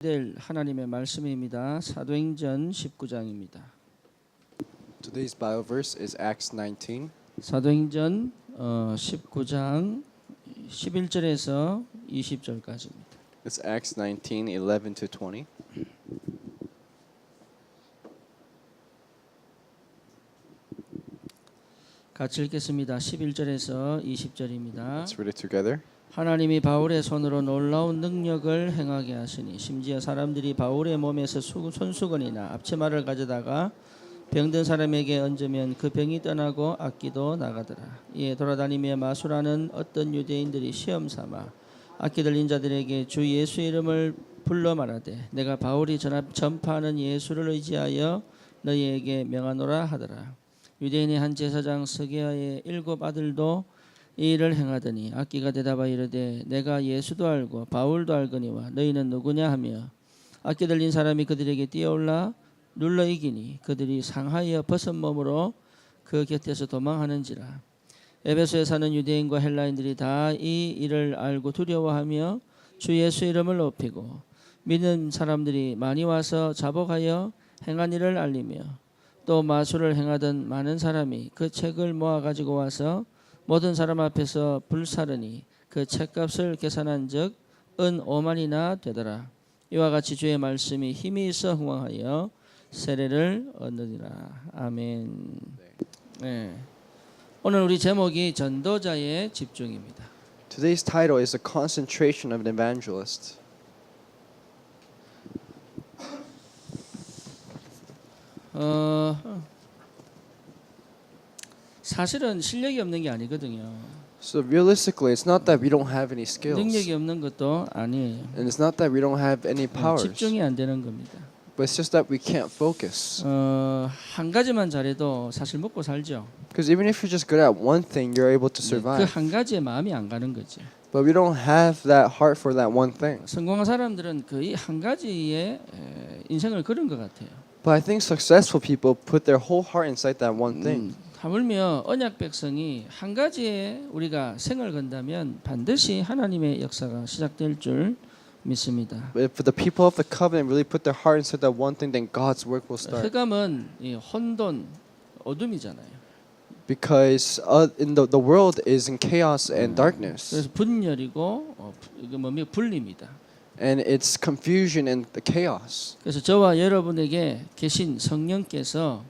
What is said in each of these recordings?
될 하나님의 말씀입니다. 사도행전 19장입니다. Today's Bible verse is Acts 19. 사도행전 19장 11절에서 20절까지입니다. It's Acts 19, 11 to 20. 같이 읽겠습니다. 11절에서 20절입니다. Let's read it together. 하나님이 바울의 손으로 놀라운 능력을 행하게 하시니 심지어 사람들이 바울의 몸에서 손수건이나 앞치마를 가져다가 병든 사람에게 얹으면 그 병이 떠나고 악기도 나가더라. 이에 돌아다니며 마술하는 어떤 유대인들이 시험 삼아 악기 들린 자들에게 주 예수 이름을 불러 말하되 내가 바울이 전파하는 예수를 의지하여 너희에게 명하노라 하더라. 유대인의 한 제사장 스게아의 7 아들도 이 일을 행하더니 악기가 대답하여 이르되 내가 예수도 알고 바울도 알거니와 너희는 누구냐 하며 악기 들린 사람이 그들에게 뛰어올라 눌러 이기니 그들이 상하여 벗은 몸으로 그 곁에서 도망하는지라. 에베소에 사는 유대인과 헬라인들이 다 이 일을 알고 두려워하며 주 예수 이름을 높이고 믿는 사람들이 많이 와서 자복하여 행한 일을 알리며 또 마술을 행하던 많은 사람이 그 책을 모아 가지고 와서 모든 사람 앞에서 불사르니 그 책값을 계산한즉 은 5만이나 되더라. 이와 같이 주의 말씀이 힘이 있어 흥왕하여 세례를 얻느니라. 아멘. 네. 오늘 우리 제목이 전도자의 집중입니다. Today's title is The Concentration of an Evangelist. 사실은 실력이 없는 게 아니거든요. So realistically, it's not that we don't have any skills. 능력이 없는 것도 아니에요. And it's not that we don't have any powers. 집중이 안 되는 겁니다. But it's just that we can't focus. 한 가지만 잘해도 사실 먹고 살죠. Because even if you're just good at one thing, you're able to 그 survive. 한 가지에 마음이 안 가는 거죠. But we don't have that heart for that one thing. 성공한 사람들은 거의 한 가지에 인생을 걸은 것 같아요. But I think successful people put their whole heart inside that one thing. 하물며 언약 백성이 한 가지에 우리가 생을 건다면 반드시 하나님의 역사가 시작될 줄 믿습니다. But if the people of the covenant really put their heart inside that one thing, then God's work will start. 흑암은 혼돈, 어둠이잖아요. Because in the world is in chaos and darkness, 그래서 분열이고 이거 뭡니까 분리입니다. and it's confusion and the chaos. 그래서 저와 여러분에게 계신 성령께서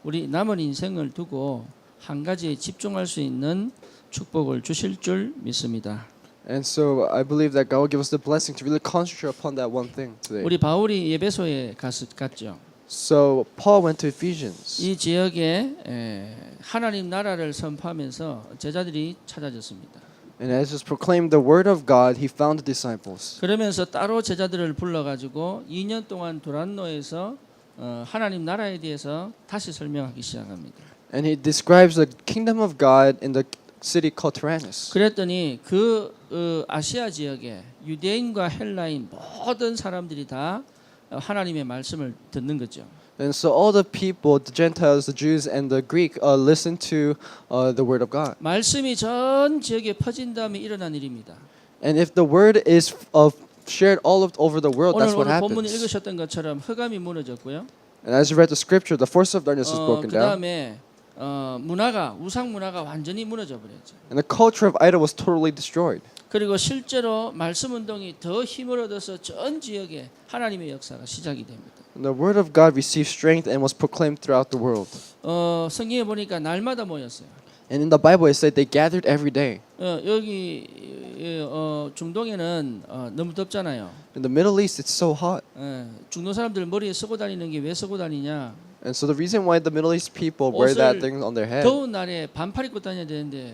우리 남은 인생을 두고 한 가지에 집중할 수 있는 축복을 주실 줄 믿습니다. And so I believe that God will give us the blessing to really concentrate upon that one thing today. 우리 바울이 예배소에 갔죠. So Paul went to Ephesians. 이 지역에 하나님 나라를 선포하면서 제자들이 찾아졌습니다. And as he proclaimed the word of God, he found the disciples. 그러면서 따로 제자들을 불러가지고 2년 동안 두란노에서 하나님 나라에 대해서 다시 설명하기 시작합니다. And he describes the kingdom of God in the city called Tyrannus. 그랬더니 그 아시아 지역에 유대인과 헬라인 모든 사람들이 다 하나님의 말씀을 듣는 거죠. And so all the people, the Gentiles, the Jews, and the Greek listened to the word of God. 말씀이 전 지역에 퍼진 다음에 일어난 일입니다. And if the word is shared all over the world, that's what 오늘 본문 happens. 읽으셨던 것처럼 흑암이 무너졌고요. And as you read the scripture, the force of darkness is broken 그 down. 다음에 우상 문화가 완전히 무너져 버렸죠. And the culture of idol was totally destroyed. 그리고 실제로 말씀 운동이 더 힘을 얻어서 전 지역에 하나님의 역사가 시작이 됩니다. And the word of God received strength and was proclaimed throughout the world. 성경에 보니까 날마다 모였어요. And in the Bible it said they gathered every day. 여기 중동에는 너무 덥잖아요. In the Middle East it's so hot. 중동 사람들 머리에 쓰고 다니는 게 왜 쓰고 다니냐? And so the reason why the Middle East people wear that thing on their head. 더운 날에 반팔 입고 다녀야 되는데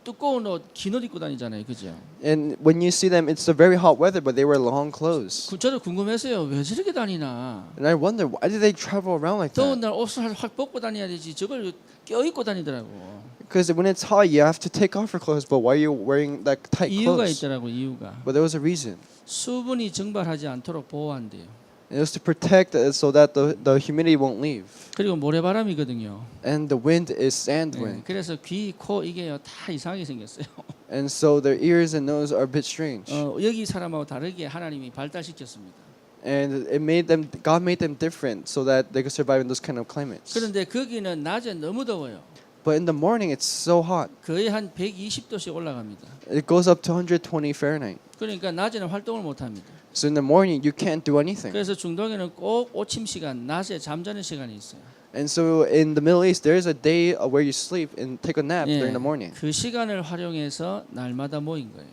두꺼운 옷, 긴 옷 입고 다니잖아요, 그죠? And when you see them, it's a very hot weather, but they wear long clothes. 저도 궁금했어요. 왜 저렇게 다니나? And I wonder, why do they travel around like 더운 that? 날 옷을 확 벗고 다녀야 되지. 저걸 껴 입고 다니더라고. Because when it's hot, you have to take off your clothes, but why are you wearing that tight 이유가 clothes? 있더라고, 이유가. But there was a reason. 수분이 증발하지 않도록 보호한대요. It was to protect it so that the humidity won't leave. 그리고 모래바람이거든요. And the wind is sand wind. 그래서 귀, 코 이게요 다 이상하게 생겼어요. And so their ears and nose are a bit strange. 여기 사람하고 다르게 하나님이 발달시켰습니다. And God made them different so that they could survive in those kind of climates. 그런데 거기는 낮에 너무 더워요. But in the morning, it's so hot. 거의 한 120도씩 올라갑니다. It goes up to 120 Fahrenheit. 그러니까 낮에는 활동을 못 합니다. So in the morning, you can't do anything. 그래서 중동에는 꼭 오침 시간, 낮에 잠자는 시간이 있어요. And so in the Middle East, there is a day where you sleep and take a nap during the morning. 그 시간을 활용해서 날마다 모인 거예요.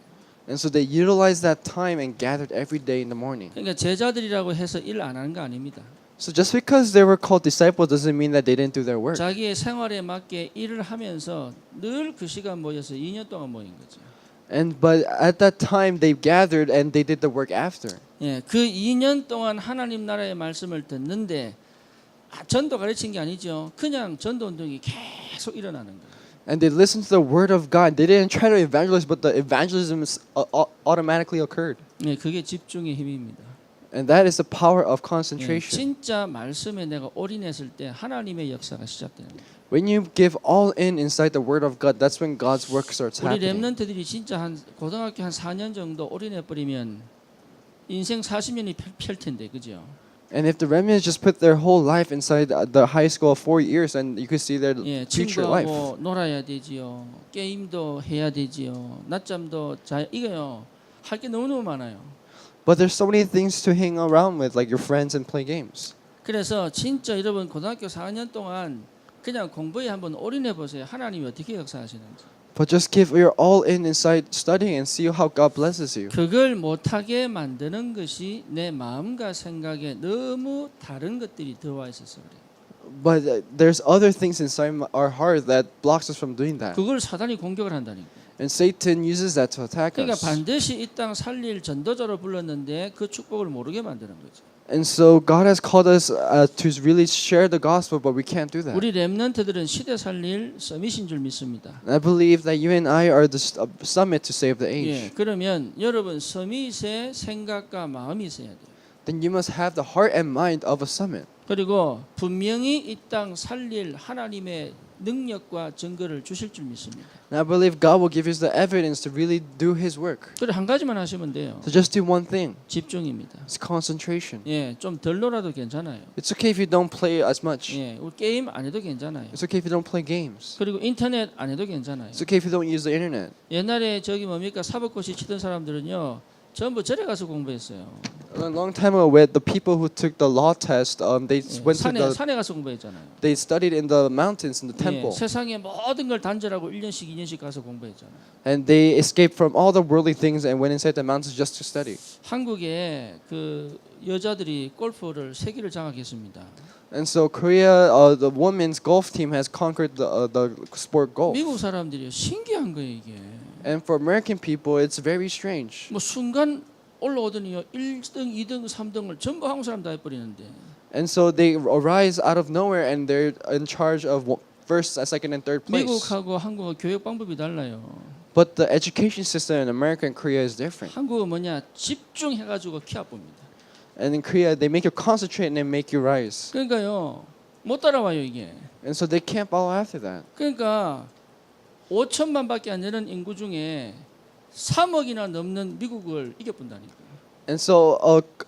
And so they utilized that time and gathered every day in the morning. 그러니까 제자들이라고 해서 일 안 하는 거 아닙니다. So just because they were called disciples doesn't mean that they didn't do their work. 자기의 생활에 맞게 일을 하면서 늘 그 시간 모여서 2년 동안 모인 거죠. But at that time they gathered and they did the work after. 예, 그 2년 동안 하나님 나라의 말씀을 듣는데 전도 가르친 게 아니죠. 그냥 전도 운동이 계속 일어나는 거예요. And they listened to the word of God. They didn't try to evangelize, but the evangelism automatically occurred. 예, 그게 집중의 힘입니다. And that is the power of 예, concentration. 진짜 말씀에 내가 올인했을 때 하나님의 역사가 시작되는 거예요. When you give all in inside the word of God, that's when God's work starts 우리 happening. 렘넌트들이 진짜 한 고등학교 한 4년 정도 올인해 버리면 인생 40년이 펼 텐데, 그죠? And if the remnants just put their whole life inside the high school of 4 years, then you could see their 예, future life. 친구하고 놀아야 되지요. 게임도 해야 되지요. 낮잠도 자 이거요. 할 게 너무너무 많아요. But there's so many things to hang around with, like your friends and play games. 그래서 진짜 여러분 고등학교 4년 동안 그냥 공부에 한번 올인해 보세요. 하나님이 어떻게 역사하시는지. But just give your all in inside studying and see how God blesses you. 그걸 못하게 만드는 것이 내 마음과 생각에 너무 다른 것들이 들어와 있어서 그래요. But there's other things inside our heart that blocks us from doing that. 그걸 사단이 공격을 한다니까. And Satan uses that to attack 그러니까 us. 반드시 이 땅 살릴 전도자로 불렀는데 그 축복을 모르게 만드는 거죠. And so God has called us to really share the gospel, but we can't do that. 우리 렘넌트들은 시대 살릴 서밋인 줄 믿습니다. And I believe that you and I are the summit to save the age. 예, 그러면 여러분 서밋의 생각과 마음이 있어야 돼요. Then you must have the heart and mind of a summit. 그리고 분명히 이 땅 살릴 하나님의 능력과 증거를 주실 줄 믿습니다. And I believe God will give us the evidence to really do His work. 그래 한 가지만 하시면 돼요. So just do one thing. 집중입니다. It's concentration. 예, 좀 덜 놀아도 괜찮아요. It's okay if you don't play as much. 예, 우리 게임 안 해도 괜찮아요. It's okay if you don't play games. 그리고 인터넷 안 해도 괜찮아요. It's okay if you don't use the internet. 옛날에 저기 뭡니까 사법고시 치던 사람들은요 전부 절에 가서 공부했어요. A long time ago, with the people who took the law test, they 예, went to 산에 가서 공부했잖아요. they studied in the mountains in the 예, temple, 세상의 모든 걸 단절하고 1년씩 2년씩 가서 공부했잖아요. and they escaped from all the worldly things and went inside the mountains just to study. 한국에 그 여자들이 골프를 세계를 장악했습니다. And so Korea, the women's golf team has conquered the sport golf. 미국 사람들이 신기한 거예요 이게. And for American people, it's very strange. 뭐 순간 올라오더니요 1등, 2등, 3등을 전부 한국 사람 다 해버리는데. And so they arise out of nowhere and they're in charge of first, second, and third place. 미국하고 한국은 교육 방법이 달라요. But the education system in America and Korea is different. 한국은 뭐냐 집중해가지고 키워봅니다. And in Korea, they make you concentrate and they make you rise. 그러니까요 못 따라와요 이게. And so they can't follow after that. 그러니까 5천만밖에 안 되는 인구 중에 3억이나 넘는 미국을 이겨본다니까. And so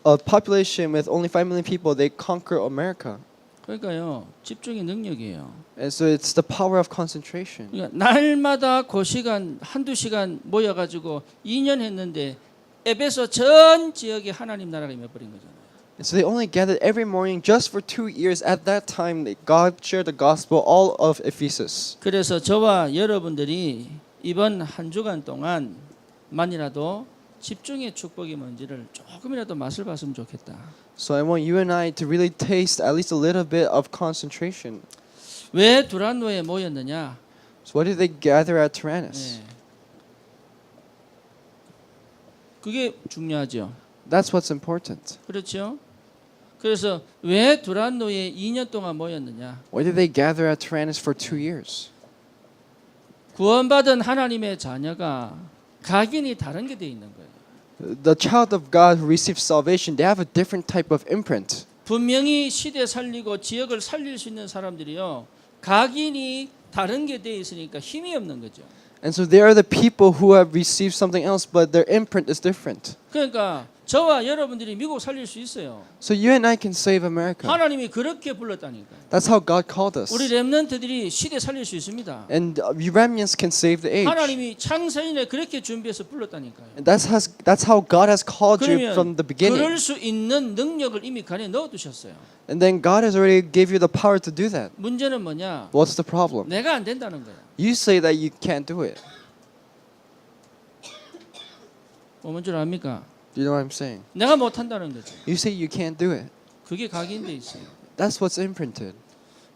a population with only 5 million people, they conquer America. 그러니까요 집중의 능력이에요. And so it's the power of concentration. 그러니까 날마다 그 시간 한두 시간 모여가지고 2년 했는데 에베소 전 지역에 하나님 나라가 임해버린 거잖아요. And so they only gathered every morning just for 2 years. At that time, God shared the gospel all of Ephesus. 그래서 저와 여러분들이 이번 한 주간 동안만이라도 집중의 축복이 뭔지를 조금이라도 맛을 봤으면 좋겠다. So I want you and I to really taste at least a little bit of concentration. 왜 두란노에 모였느냐? So why did they gather at Tyrannus? 네. 그게 중요하죠. That's what's important. 그렇죠? 그래서 왜 두란노에 2년 동안 모였느냐? Why did they gather at Tyrannus for 2 years? 구원받은 하나님의 자녀가 각인이 다른 게 돼 있는 거예요. The child of God who receives salvation, they have a different type of imprint. 분명히 시대 살리고 지역을 살릴 수 있는 사람들이요. 각인이 다른 게 돼 있으니까 힘이 없는 거죠. And so they are the people who have received something else, but their imprint is different. 그러니까 저와 여러분들이 미국 살릴 수 있어요. So you and I can save America. 하나님이 그렇게 불렀다니까요. That's how God called us. 우리 렘넌트들이 시대 살릴 수 있습니다. And you remnants can save the age. 하나님이 창세인에 그렇게 준비해서 불렀다니까요. And that's how God has called you 그러면 from the beginning. 그럴 수 있는 능력을 이미 간에 넣어두셨어요. And then God has already gave you the power to do that. 문제는 뭐냐? What's the problem? 내가 안 된다는 거야. You say that you can't do it. 뭔 줄 압니까? Do you know what I'm saying? 내가 못한다는 거죠. You say you can't do it. 그게 각인돼 있어요. That's what's imprinted.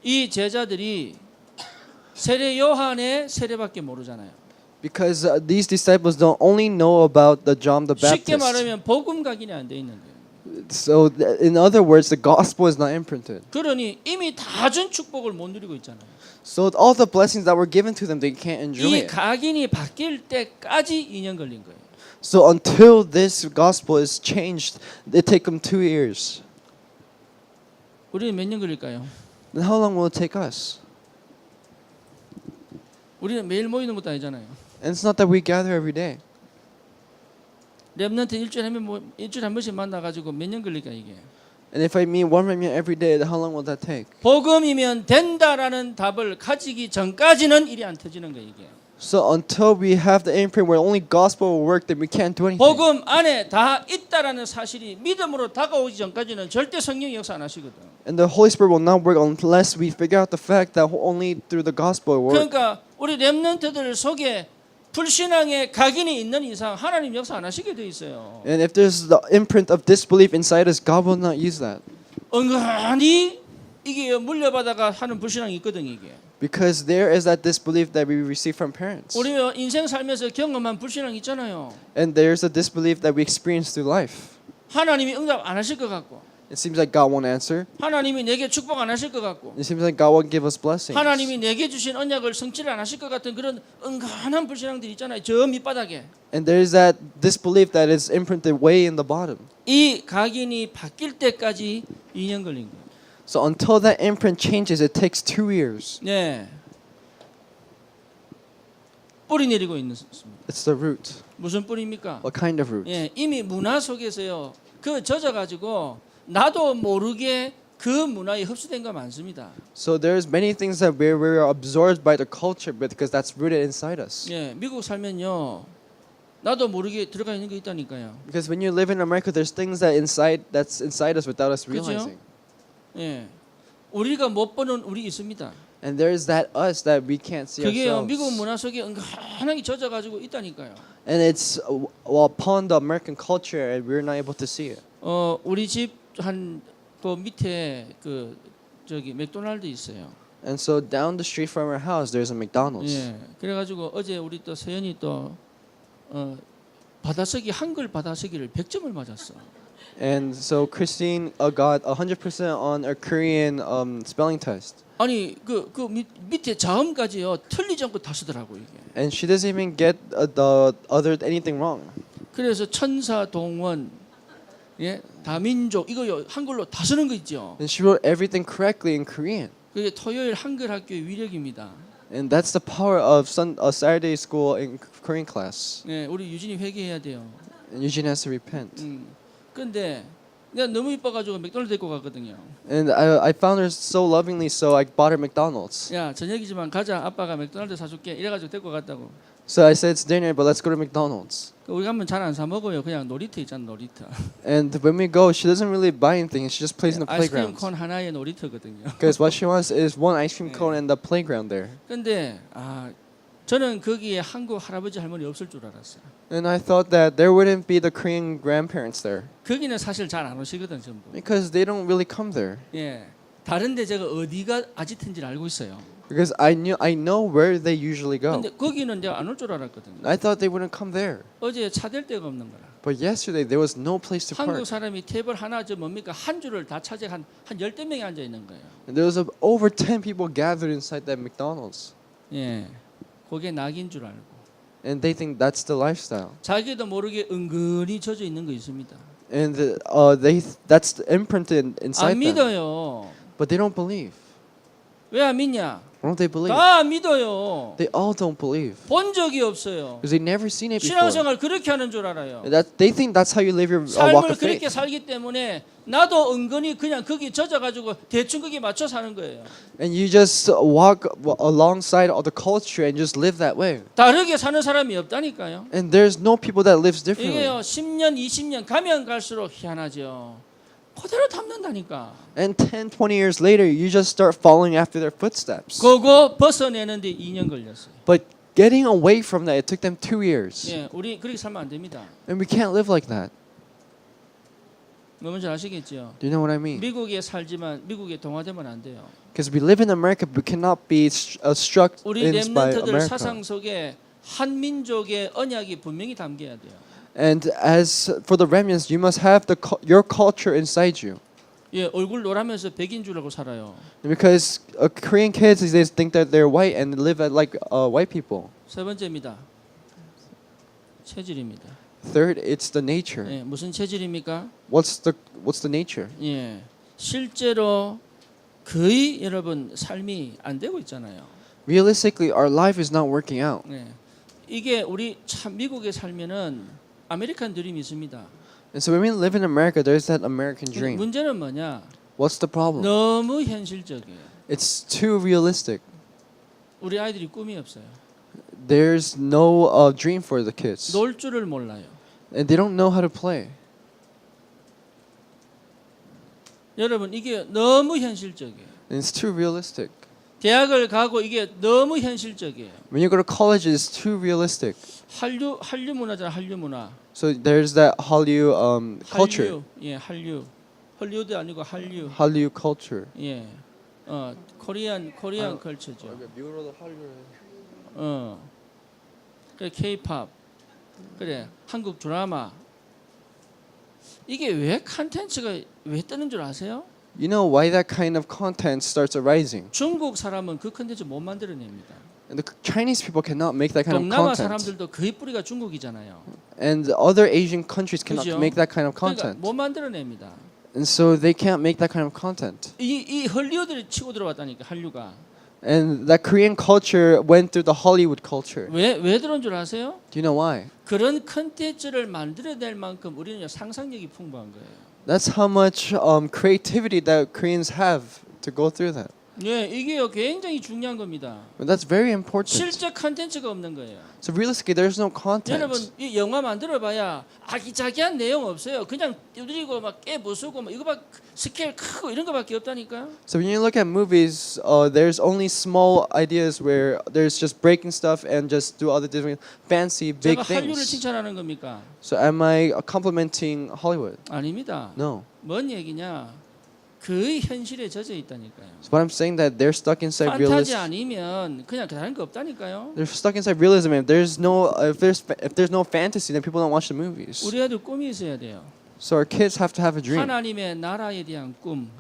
이 제자들이 세례 요한의 세례밖에 모르잖아요. Because these disciples don't only know about the John the 쉽게 Baptist. 말하면 복음 각인이 안 돼 있는 거예요. So in other words, the gospel is not imprinted. 그러니 이미 다 준 축복을 못 누리고 있잖아요. So all the blessings that were given to them, they can't enjoy 이 it. 각인이 바뀔 때까지 2년 걸린 거예요. So until this gospel is changed, it take them 2 years. 우리는 몇 년 걸릴까요? Then how long will it take us? 우리는 매일 모이는 것도 아니잖아요. And it's not that we gather every day. 렘넌트 일주일에 한 번씩 만나가지고 몇 년 걸릴까 이게? And if I meet one remnant every day, then how long will that take? 복음이면 된다라는 답을 가지기 전까지는 일이 안 터지는 거예요 이게. So until we have the imprint where only gospel will work, then we can't do anything. 복음 안에 다 있다라는 사실이 믿음으로 다가오기 전까지는 절대 성령이 역사 안 하시거든. And the Holy Spirit will not work unless we figure out the fact that only through the gospel it works. 그러니까 우리 렘넌트들 속에 불신앙의 각인이 있는 이상 하나님 역사 안 하시게 돼 있어요. And if there's the imprint of disbelief inside us, God will not use that. 은근히 이게 물려받아가 하는 불신앙이 있거든 이게. Because there is that disbelief that we receive from parents. 우리 인생 살면서 경험한 불신앙 있잖아요. And there's a disbelief that we experience through life. 하나님이 응답 안 하실 것 같고, It seems like God won't answer. 하나님이 내게 축복 안 하실 것 같고, It seems like God won't give us blessings. 하나님이 내게 주신 언약을 성취를 안 하실 것 같은 그런 은근한 불신앙들이 있잖아요. 저 밑바닥에. And there's that disbelief that is imprinted way in the bottom. 이 각인이 바뀔 때까지 2년 걸린 거예요. So until that imprint changes, it takes 2 years. 네. 뿌리 내리고 있는 It's the root. 무슨 뿌리입니까? What kind of root? 예, 이미 문화 속에서요. 그 젖어 가지고 나도 모르게 그 문화에 흡수된 거 많습니다. So there's many things that we're absorbed by the culture, but because that's rooted inside us. 예, 미국 살면요. 나도 모르게 들어가 있는 게 있다니까요. Because when you live in America, there's things that's inside us without us realizing. 예. 우리가 못 보는 우리 있습니다. And there's that us that we can't see 그게요. ourselves. 미국 문화 속에 은근하게 젖어 가지고 있다니까요. And it's upon the American culture, and we're not able to see it. 우리 집 한 그 밑에 그 저기 맥도날드 있어요. And so down the street from our house, there's a McDonald's. 예. 그래 가지고 어제 우리 또 세연이 또 받아쓰기 한글 받아쓰기를 100점을 맞았어. And so Christine got 100% on a Korean spelling test. 아니 그 밑에 자음까지요 틀리지 않고 다 쓰더라고 이게. And she doesn't even get the other anything wrong. 그래서 천사 동원 예 다민족 이거요 한글로 다 쓰는 거 있죠. And she wrote everything correctly in Korean. 그게 토요일 한글 학교의 위력입니다. And that's the power of Saturday school in Korean class. 예, 우리 유진이 회개해야 돼요. And Eugene has to repent. 근데 내가 너무 이뻐가지고 맥도날드 데리고 갔거든요. And I found her so lovingly, so I bought her McDonald's. 야 저녁이지만 가자 아빠가 맥도날드 사줄게 이래가지고 데리고 갔다고. So I said, it's dinner, but let's go to McDonald's. 우리 가면 잘 안 사 먹어요. 그냥 놀이터 있잖아 놀이터. And when we go, she doesn't really buy anything. She just plays in the 아이스크림 playground. 콘 하나의 놀이터거든요. Because what she wants is one ice cream cone and the playground there. 근데 저는 거기에 한국 할아버지 할머니 없을 줄 알았어요. And I thought that there wouldn't be the Korean grandparents there. 거기는 사실 잘 안 오시거든 전부. Because they don't really come there. 예. 다른데 제가 어디가 아지트인지를 알고 있어요. Because I know where they usually go. 근데 거기는 내가 안 올 줄 알았거든요. I thought they wouldn't come there. 어제 차 댈 데가 없는 거라. But yesterday there was no place to 한국 park. 사람이 테이블 하나 저 뭡니까 한 줄을 다 차지 한 열댓 명이 앉아 있는 거예요. And there was over 10 people gathered inside that McDonald's. 예. 그게 낙인 줄 알고. And they think that's the lifestyle. 자기도 모르게 은근히 젖어 있는 거 있습니다. And that's imprinted inside 안 them. 믿어요. But they don't believe. 왜 안 믿냐? Why don't they believe? 다 믿어요. They all don't believe 본 적이 없어요. because they've never seen it before. 신앙생활 그렇게 하는 줄 알아요. That they think that's how you live your walk 삶을 of 그렇게 faith. 살기 때문에 나도 은근히 그냥 거기 젖어가지고 대충 거기 맞춰 사는 거예요. And you just walk alongside of the culture and just live that way. 다르게 사는 사람이 없다니까요. And there's no people that lives differently. 이게요 10년 20년 가면 갈수록 희한하죠. 그대로 닮는다니까. And 10, 20 years later, you just start following after their footsteps. 그거 벗어내는데 2년 걸렸어요. But getting away from that, it took them 2 years. 예, 우리 그렇게 살면 안 됩니다. And we can't live like that. 뭔지 아시겠죠? Do you know what I mean? 미국에 살지만 미국에 동화되면 안 돼요. Because we live in America, but we cannot be struck 우리 in by 렘넌트들 America. 사상 속에 한 민족의 언약이 분명히 담겨야 돼요. And as for the remnants, you must have your culture inside you. 예, 얼굴 노라면서 백인 줄 알고 살아요. Because Korean kids these days think that they're white and live like white people. 세 번째입니다. 체질입니다. Third, it's the nature. 예, 무슨 체질입니까? What's the nature? 예, 실제로 거의 여러분 삶이 안 되고 있잖아요. Realistically, our life is not working out. 예, 이게 우리 참 미국에 살면은 아메리칸 드림이 있습니다. And so when we live in America, there's that American dream. 문제는 뭐냐? What's the problem? 너무 현실적이에요. It's too realistic. 우리 아이들이 꿈이 없어요. There's no dream for the kids. 놀 줄을 몰라요. And they don't know how to play. 여러분 이게 너무 현실적이에요. And it's too realistic. 대학을 가고 이게 너무 현실적이에요. When you go to college, it's too realistic. 한류 문화잖아, 한류 문화. So there's that Hallyu culture. 한류, 예, 한류. 헐리우드 아니고 한류. Hallyu culture. 예, 코리안 컬처죠. 그래 K-팝, 그래 한국 드라마. 이게 왜 컨텐츠가 왜 뜨는 줄 아세요? You know why that kind of content starts arising? 중국 사람은 그 컨텐츠 못 만들어냅니다. And the Chinese people cannot make that kind of 동남아 content. 사람들도 거의 뿌리가 중국이잖아요. And other Asian countries cannot 그죠? make that kind of 그러니까 content. 못 만들어냅니다. And so they can't make that kind of content. 이 헐리우드를 치고 들어왔다니까 한류가. And that Korean culture went through the Hollywood culture. 왜 들어온 줄 아세요? Do you know why? 그런 컨텐츠를 만들어낼 만큼 우리는 상상력이 풍부한 거예요. That's how much creativity that Koreans have to go through that. 예, 이게요 굉장히 중요한 겁니다. But that's very important. 실제 컨텐츠가 없는 거예요. So realistically, there's no 여러분 content. 이 영화 만들어봐야 아기자기한 내용 없어요. 그냥 두드리고 막 깨부수고 막 이거밖 스케일 크고 이런 거밖에 없다니까요. So when you look at movies, there's only small ideas where there's just breaking stuff and just do other different fancy big 제가 한류를 things. 칭찬하는 겁니까? So am I complimenting Hollywood? 아닙니다. No. 뭔 얘기냐? 거의 현실에 젖어 있다니까요. So what I'm saying that they're stuck inside 판타지 realism. 아니면 그냥 다른 거 없다니까요. They're stuck inside realism. If there's no fantasy, then people don't watch the movies. 우리 애들 꿈이 있어야 돼요. So our kids have to have a dream. 하나님의 나라에 대한 꿈.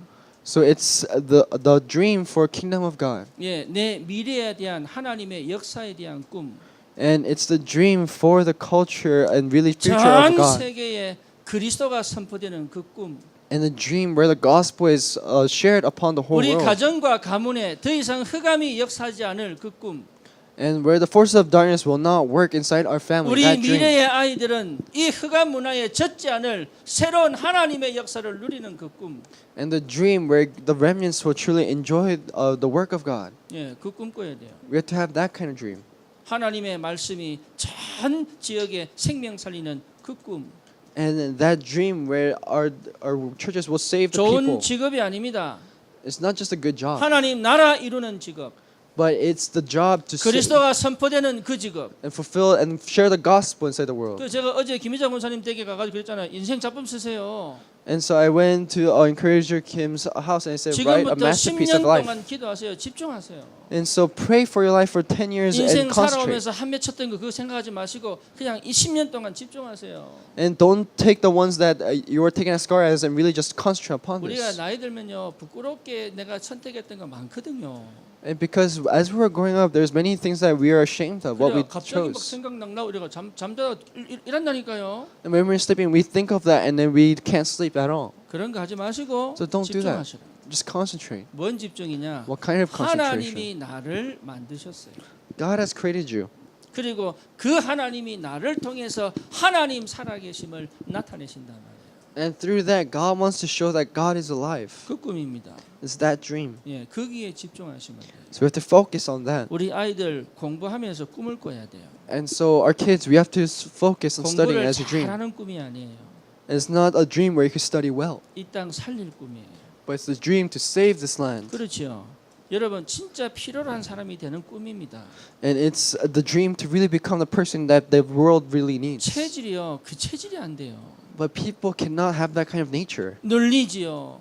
So it's the dream for kingdom of God, 예, 내 미래에 대한 하나님의 역사에 대한 꿈. and it's the dream for the culture and really future 전 of God, 세계에 그리스도가 선포되는 그 꿈. and the dream where the gospel is shared upon the whole 우리 world, 가정과 가문에 더 이상 흑암이 역사하지 않을 그 꿈. and where the forces of darkness will not work inside our family. 우리 That dream, 미래의 아이들은 이 흑암 문화에 젖지 않을 새로운 하나님의 역사를 누리는 그 꿈. and the dream where the remnants will truly enjoy the work of God. 예, 그 꿈 꿔야 돼요. We have to have that kind of dream, 하나님의 말씀이 전 지역에 생명 살리는 그 꿈. and that dream where our churches will save the 좋은 people. 직업이 아닙니다. It's not just a good job, 하나님 나라 이루는 직업. but it's the job to 그리스도가 선포되는 그 직업. and fulfill and share the gospel inside the world. 그 제가 어제 김희자 권사님 댁에 가가지고 그랬잖아요. 인생 작품 쓰세요. And so I went to encourage your Kim's house and I said, write a 지금부터 masterpiece 10년 of life. 동안 기도하세요. 집중하세요. And so pray for your life for 10 years and 인생 concentrate. 살아오면서 한매 쳤던 거 그거 생각하지 마시고 그냥 이 10년 동안 집중하세요. And don't take the ones that you are taking as scars and really just concentrate upon 우리가 this. 나이 들면요 부끄럽게 내가 선택했던 거 많거든요. And because as we were growing up, there's many things that we are ashamed of what we 그래 갑자기 막 chose. 생각nak 나고 이래가 잠자다 이란다니까요. And when we're sleeping, we think of that, and then we can't sleep at all. 그런 거 하지 마시고 So don't do that. 집중하시라. Just concentrate. 뭔 집중이냐? What kind of concentration? 하나님이 나를 만드셨어요. God has created you. 그리고 그 하나님이 나를 통해서 하나님 살아계심을 나타내신단 말이에요. And through that, God wants to show that God is alive. 그 꿈입니다. It's that dream. 예, 거기에 집중하시면 돼요. So we have to focus on that. 우리 아이들 공부하면서 꿈을 꿔야 돼요. And so our kids, we have to focus on studying 공부를 as a dream. 잘하는 꿈이 아니에요. It's not a dream where you can study well, 이 땅 살릴 꿈이에요. but it's the dream to save this land. 그렇죠. 여러분 진짜 필요로 한 사람이 되는 꿈입니다. And it's the dream to really become the person that the world really needs. 체질이요. 그 체질이 안 돼요. But people cannot have that kind of nature. 눌리지요.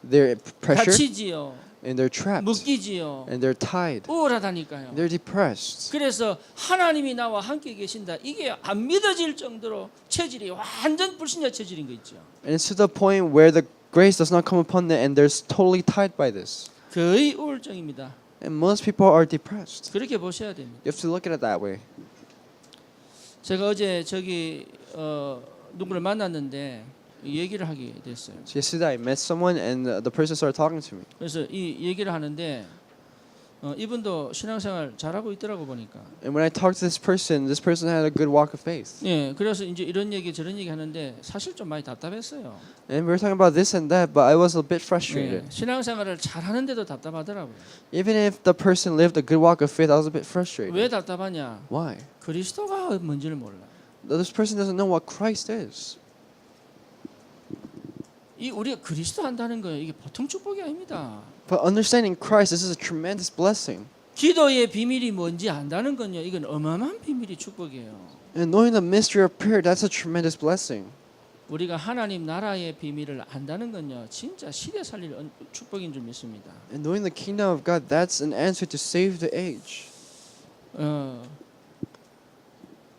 They're pressured 다치지요. and they're trapped 묶이지요. and they're tied. 우울하다니까요. They're depressed. 그래서 하나님이 나와 함께 계신다. 이게 안 믿어질 정도로 체질이 완전 불신자 체질인 거 있죠. And it's to the point where the grace does not come upon them and they're totally tied by this. 거의 우울증입니다. And most people are depressed. 그렇게 보셔야 됩니다. You have to look at it that way. 제가 어제 누구를 만났는데 얘기를 하게 됐어요. So yesterday I met someone and the person started talking to me. 그래서 이 얘기를 하는데 이분도 신앙생활 잘하고 있더라고 보니까. And when I talked to this person had a good walk of faith. 예, 그래서 이제 이런 얘기 저런 얘기 하는데 사실 좀 많이 답답했어요. And we were talking about this and that, but I was a bit 예, frustrated. 신앙생활을 잘하는데도 답답하더라고요. Even if the person lived a good walk of faith, I was a bit frustrated. 왜 답답하냐? Why? 그리스도가 뭔지를 몰라. This person doesn't know what Christ is. 이 우리가 그리스도 한다는 거예요. 이게 보통 축복이 아닙니다. But understanding Christ, this is a tremendous blessing. 기도의 비밀이 뭔지 안다는 건요. 이건 어마어마한 비밀이 축복이에요. And knowing the mystery of prayer, that's a tremendous blessing. 우리가 하나님 나라의 비밀을 안다는 건요. 진짜 시대 살릴 축복인 줄 믿습니다. And knowing the kingdom of God, that's an answer to save the age.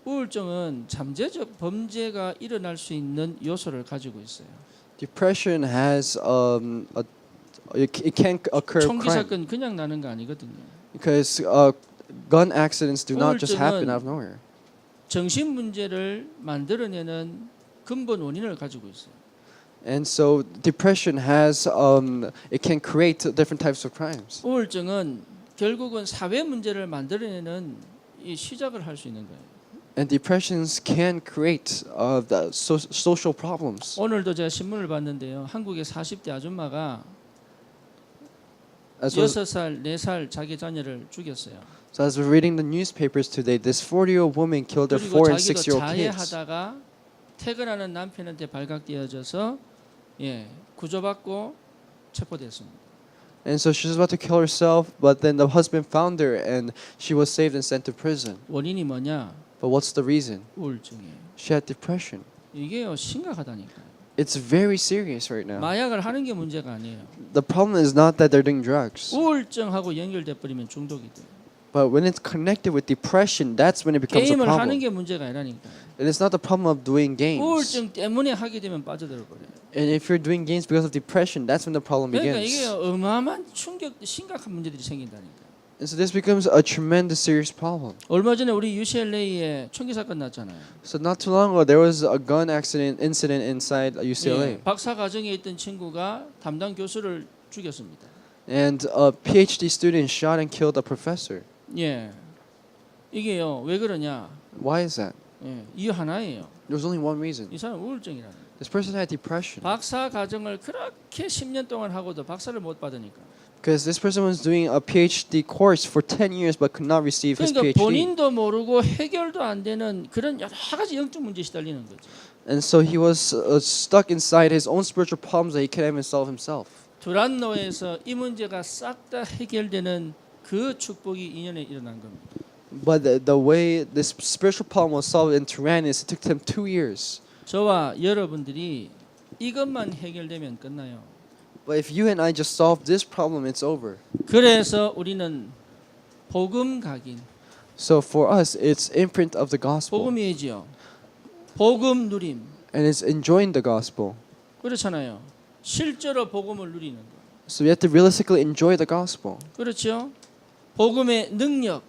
우울증은 잠재적 범죄가 일어날 수 있는 요소를 가지고 있어요. Depression has it can occur 총기 crime 사건 그냥 나는 거 아니거든요. because gun accidents do not just happen out of nowhere. 정신 문제를 만들어내는 근본 원인을 가지고 있어요. And so depression has it can create different types of crimes. 우울증은 결국은 사회 문제를 만들어내는 이 시작을 할 수 있는 거예요. And depressions can create the social problems. 오늘도 제가 신문을 봤는데요. 한국의 40대 아줌마가 As well, 6살, 4살 자기 자녀를 죽였어요. so as we're reading the newspapers today, this 40-year-old woman killed her 그리고 4 and 자기도 6-year-old kids. 자해하다가 퇴근하는 남편한테 발각되어져서 구조받고 체포됐습니다. And so she was about to kill herself, but then the husband found her and she was saved and sent to prison. 원인이 뭐냐? But what's the reason? 우울증이에요. She had depression. 이게요 심각하다니까요. It's very serious right now. 마약을 하는 게 문제가 아니에요. The problem is not that they're doing drugs, 우울증하고 연결돼 버리면 중독이 돼요. but when it's connected with depression, that's when it becomes a 게임을 하는 problem. 게 문제가 아니라니까요. And it's not the problem of doing games. 우울증 때문에 하게 되면 빠져들어 버려요. And if you're doing games because of depression, that's when the problem 그러니까 이게 begins. 어마어마한 심각한 문제들이 생긴다니까. And so this becomes a tremendous serious problem. 얼마 전에 우리 UCLA에 총기 사건 났잖아요. So not too long ago, there was a gun incident inside UCLA. 박사 과정에 있던 친구가 담당 교수를 죽였습니다. And a PhD student shot and killed a professor. 예, 이게요 왜 그러냐? Why is that? 이유 하나예요. There's only one reason. 이 사람 우울증이라는. This person had depression. 박사 과정을 그렇게 10년 동안 하고도 박사를 못 받으니까. Because this person was doing a PhD course for 10 years but could not receive his 그러니까 PhD. 본인도 모르고 해결도 안 되는 그런 여러 가지 영적 문제에 시달리는 거죠. And so he was stuck inside his own spiritual problems that he couldn't even solve himself. 두란노에서 이 문제가 싹 다 해결되는 그 축복이 2년에 일어난 겁니다. But the way this spiritual problem was solved in Tehran is it took them 2 years. 저와 여러분들이 이것만 해결되면 끝나요. But if you and I just solve this problem, it's over. 그래서 우리는 복음 각인, So for us, it's imprint of the gospel. 복음이지요. 복음 누림. And it's enjoying the gospel. 그렇잖아요. 실제로 복음을 누리는 거. So we have to realistically enjoy the gospel. 그렇죠? 복음의 능력,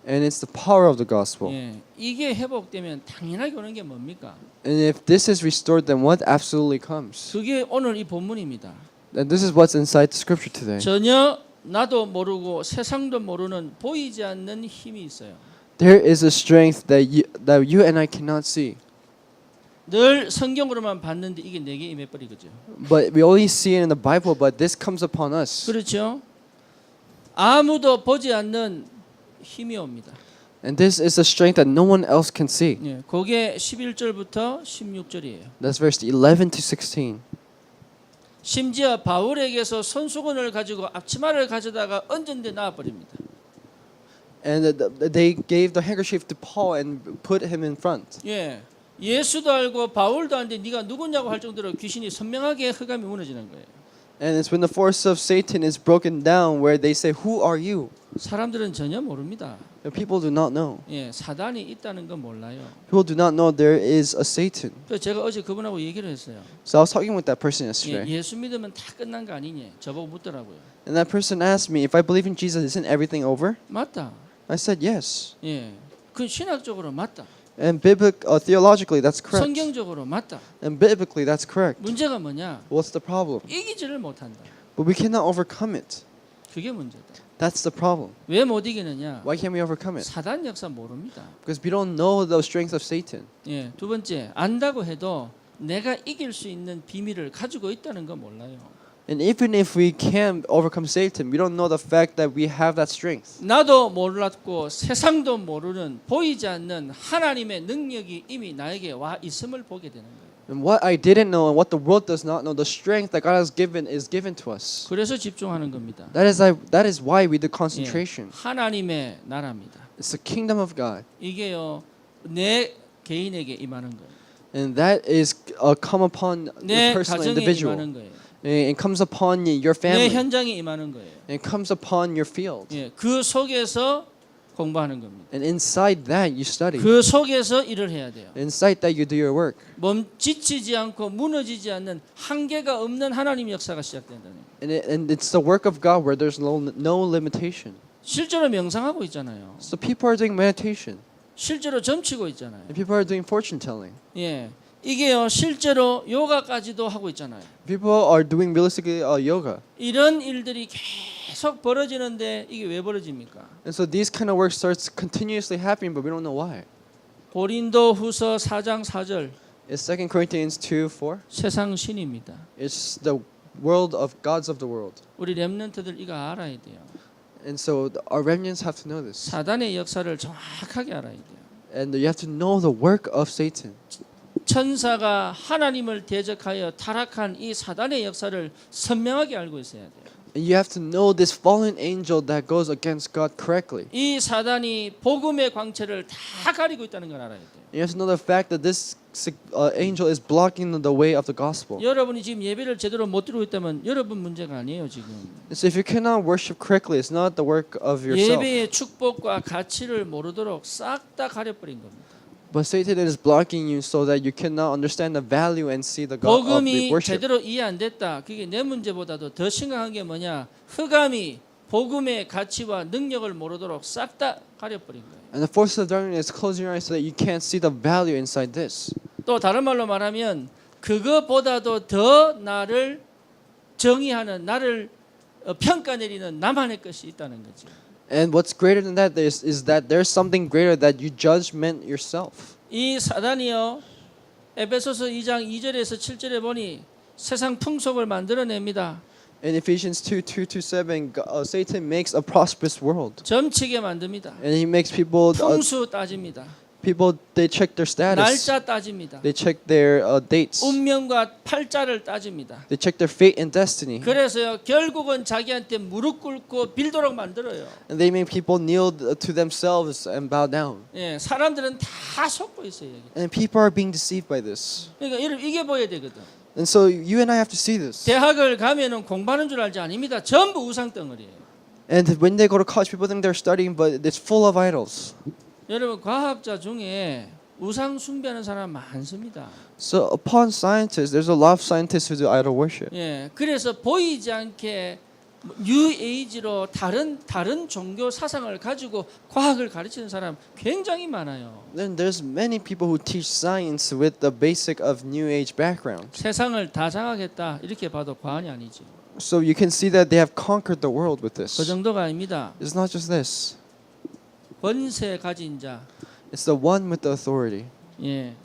and it's the power of the gospel. 예, 이게 회복되면 당연하게 오는 게 뭡니까? And if this is restored, then what absolutely comes? 그게 오늘 이 본문입니다. And this is what's inside the scripture today. 전혀 나도 모르고 세상도 모르는 보이지 않는 힘이 있어요. There is a strength that you and I cannot see, 늘 성경으로만 봤는데 이게 내게 임해버리거죠. but we only see it in the Bible. But this comes upon us, 그렇죠? 아무도 보지 않는 힘이 옵니다. and this is a strength that no one else can see. 예, 그게 11절부터 16절이에요. That's verse 11 to 16. 심지어 바울에게서 손수건을 가지고 앞치마를 가져다가 얹은 데 놔버립니다. And they gave the handkerchief to Paul and put him in front. 예, 예수도 알고 바울도 아는데 네가 누구냐고 할 정도로 귀신이 선명하게 흑암이 무너지는 거예요. And it's when the force of Satan is broken down where they say, "Who are you?" 사람들은 전혀 모릅니다. And people do not know. 예, 사단이 있다는 건 몰라요. People do not know there is a Satan. 그래서 제가 어제 그분하고 얘기를 했어요. So I was talking with that person 예, yesterday, 예수 믿으면 다 끝난 거 아니냐? 저보고 묻더라고요. and that person asked me if I believe in Jesus, isn't everything over? 맞다. I said yes. 예, 그 신학적으로 맞다. And theologically, that's correct. 성경적으로 맞다. And biblically, that's correct. 문제가 뭐냐? What's the problem? 이기지를 못한다. But we cannot overcome it. 그게 문제다. That's the problem. 왜 못 이기느냐? Why can't we overcome it? 사단 역사 모릅니다. Because we don't know the strength of Satan. 예, 두 번째 안다고 해도 내가 이길 수 있는 비밀을 가지고 있다는 거 몰라요. And even if we can overcome Satan, we don't know the fact that we have that strength. 나도 몰랐고 세상도 모르는 보이지 않는 하나님의 능력이 이미 나에게 와 있음을 보게 되는 거예요. And what I didn't know and what the world does not know, the strength that God has given is given to us. 그래서 집중하는 겁니다. That is why we do 예, concentration. 하나님의 나라입니다. It's the kingdom of God. 이게요 내 개인에게 임하는 거예요. And that is come upon 내 the personal 가정에 individual. 임하는 거예요. It comes upon your 내 family. 현장에 임하는 거예요. It comes upon your field. 예, 그 속에서 공부하는 겁니다. And inside that you study. 그 속에서 일을 해야 돼요. Inside that you do your work. 멈지치지 않고 무너지지 않는 한계가 없는 하나님의 역사가 시작된다는 거예요. And it's the work of God where there's no limitation. 실제로 명상하고 있잖아요. So people are doing meditation. 실제로 점치고 있잖아요. And people are doing fortune telling. 예, 이게요 실제로 요가까지도 하고 있잖아요. People are doing realistically yoga. 이런 일들이 계속 벌어지는데 이게 왜 벌어집니까? And so these kind of work starts continuously happening, but we don't know why. 고린도후서 4장 4절 It's 2 Corinthians 2:4. 세상 신입니다. It's the world of gods of the world. 우리 렘넌트들 이거 알아야 돼요. And so our remnants have to know this. 사단의 역사를 정확하게 알아야 돼요. And you have to know the work of Satan. 천사가 하나님을 대적하여 타락한 이 사단의 역사를 선명하게 알고 있어야 돼요. And you have to know this fallen angel that goes against God correctly. 이 사단이 복음의 광채를 다 가리고 있다는 걸 알아야 돼요. You have to know the fact that this angel is blocking the way of the gospel. 여러분이 지금 예배를 제대로 못 드리고 있다면 여러분 문제가 아니에요 지금. So if you cannot worship correctly, it's not the work of yourself. 예배의 축복과 가치를 모르도록 싹 다 가려버린 겁니다. But Satan is blocking you so that you cannot understand the value and see the God of the 복음이 worship. 제대로 이해 안 됐다. 그게 내 문제보다도 더 심각한 게 뭐냐? 흑암이 복음의 가치와 능력을 모르도록 싹 다 가려버린 거예요. And the forces of darkness is closing your eyes so that you can't see the value inside this. 또 다른 말로 말하면 그거보다도 더 나를 정의하는 나를 평가 내리는 나만의 것이 있다는 거지. And what's greater than that is that there's something greater that you judgment yourself. 이 사단이요 에베소서 2장 2절에서 7절에 보니 세상 풍속을 만들어냅니다. In Ephesians 2:2-7, Satan makes a prosperous world, 점치게 만듭니다. and he makes people 풍수 따집니다. they check their status, 날짜 따집니다. they check their dates, 운명과 팔자를 따집니다. they check their fate and destiny, 그래서요 결국은 자기한테 무릎 꿇고 빌도록 만들어요. and they make people kneel to themselves and bow down. 예, 사람들은 다 속고 있어요. 여기. And people are being deceived by this. 그러니까 이게 보여야 되거든. And so you and I have to see this. 대학을 가면은 공부하는 줄 알지 아닙니다. 전부 우상 덩어리예요. And when they go to college, people think they're studying, but it's full of idols. 여러분 과학자 중에 우상 숭배하는 사람 많습니다. So upon scientists, there's a lot of scientists who do idol worship. 예, 그래서 보이지 않게 뉴 에이지로 다른 종교 사상을 가지고 과학을 가르치는 사람 굉장히 많아요. Then there's many people who teach science with the basic of New Age background. 세상을 다 장악했다 이렇게 봐도 과언이 아니지. So you can see that they have conquered the world with 그 this. 정도가 아닙니다. It's not just this. 권세 가진 자, It's the one with the authority. 예,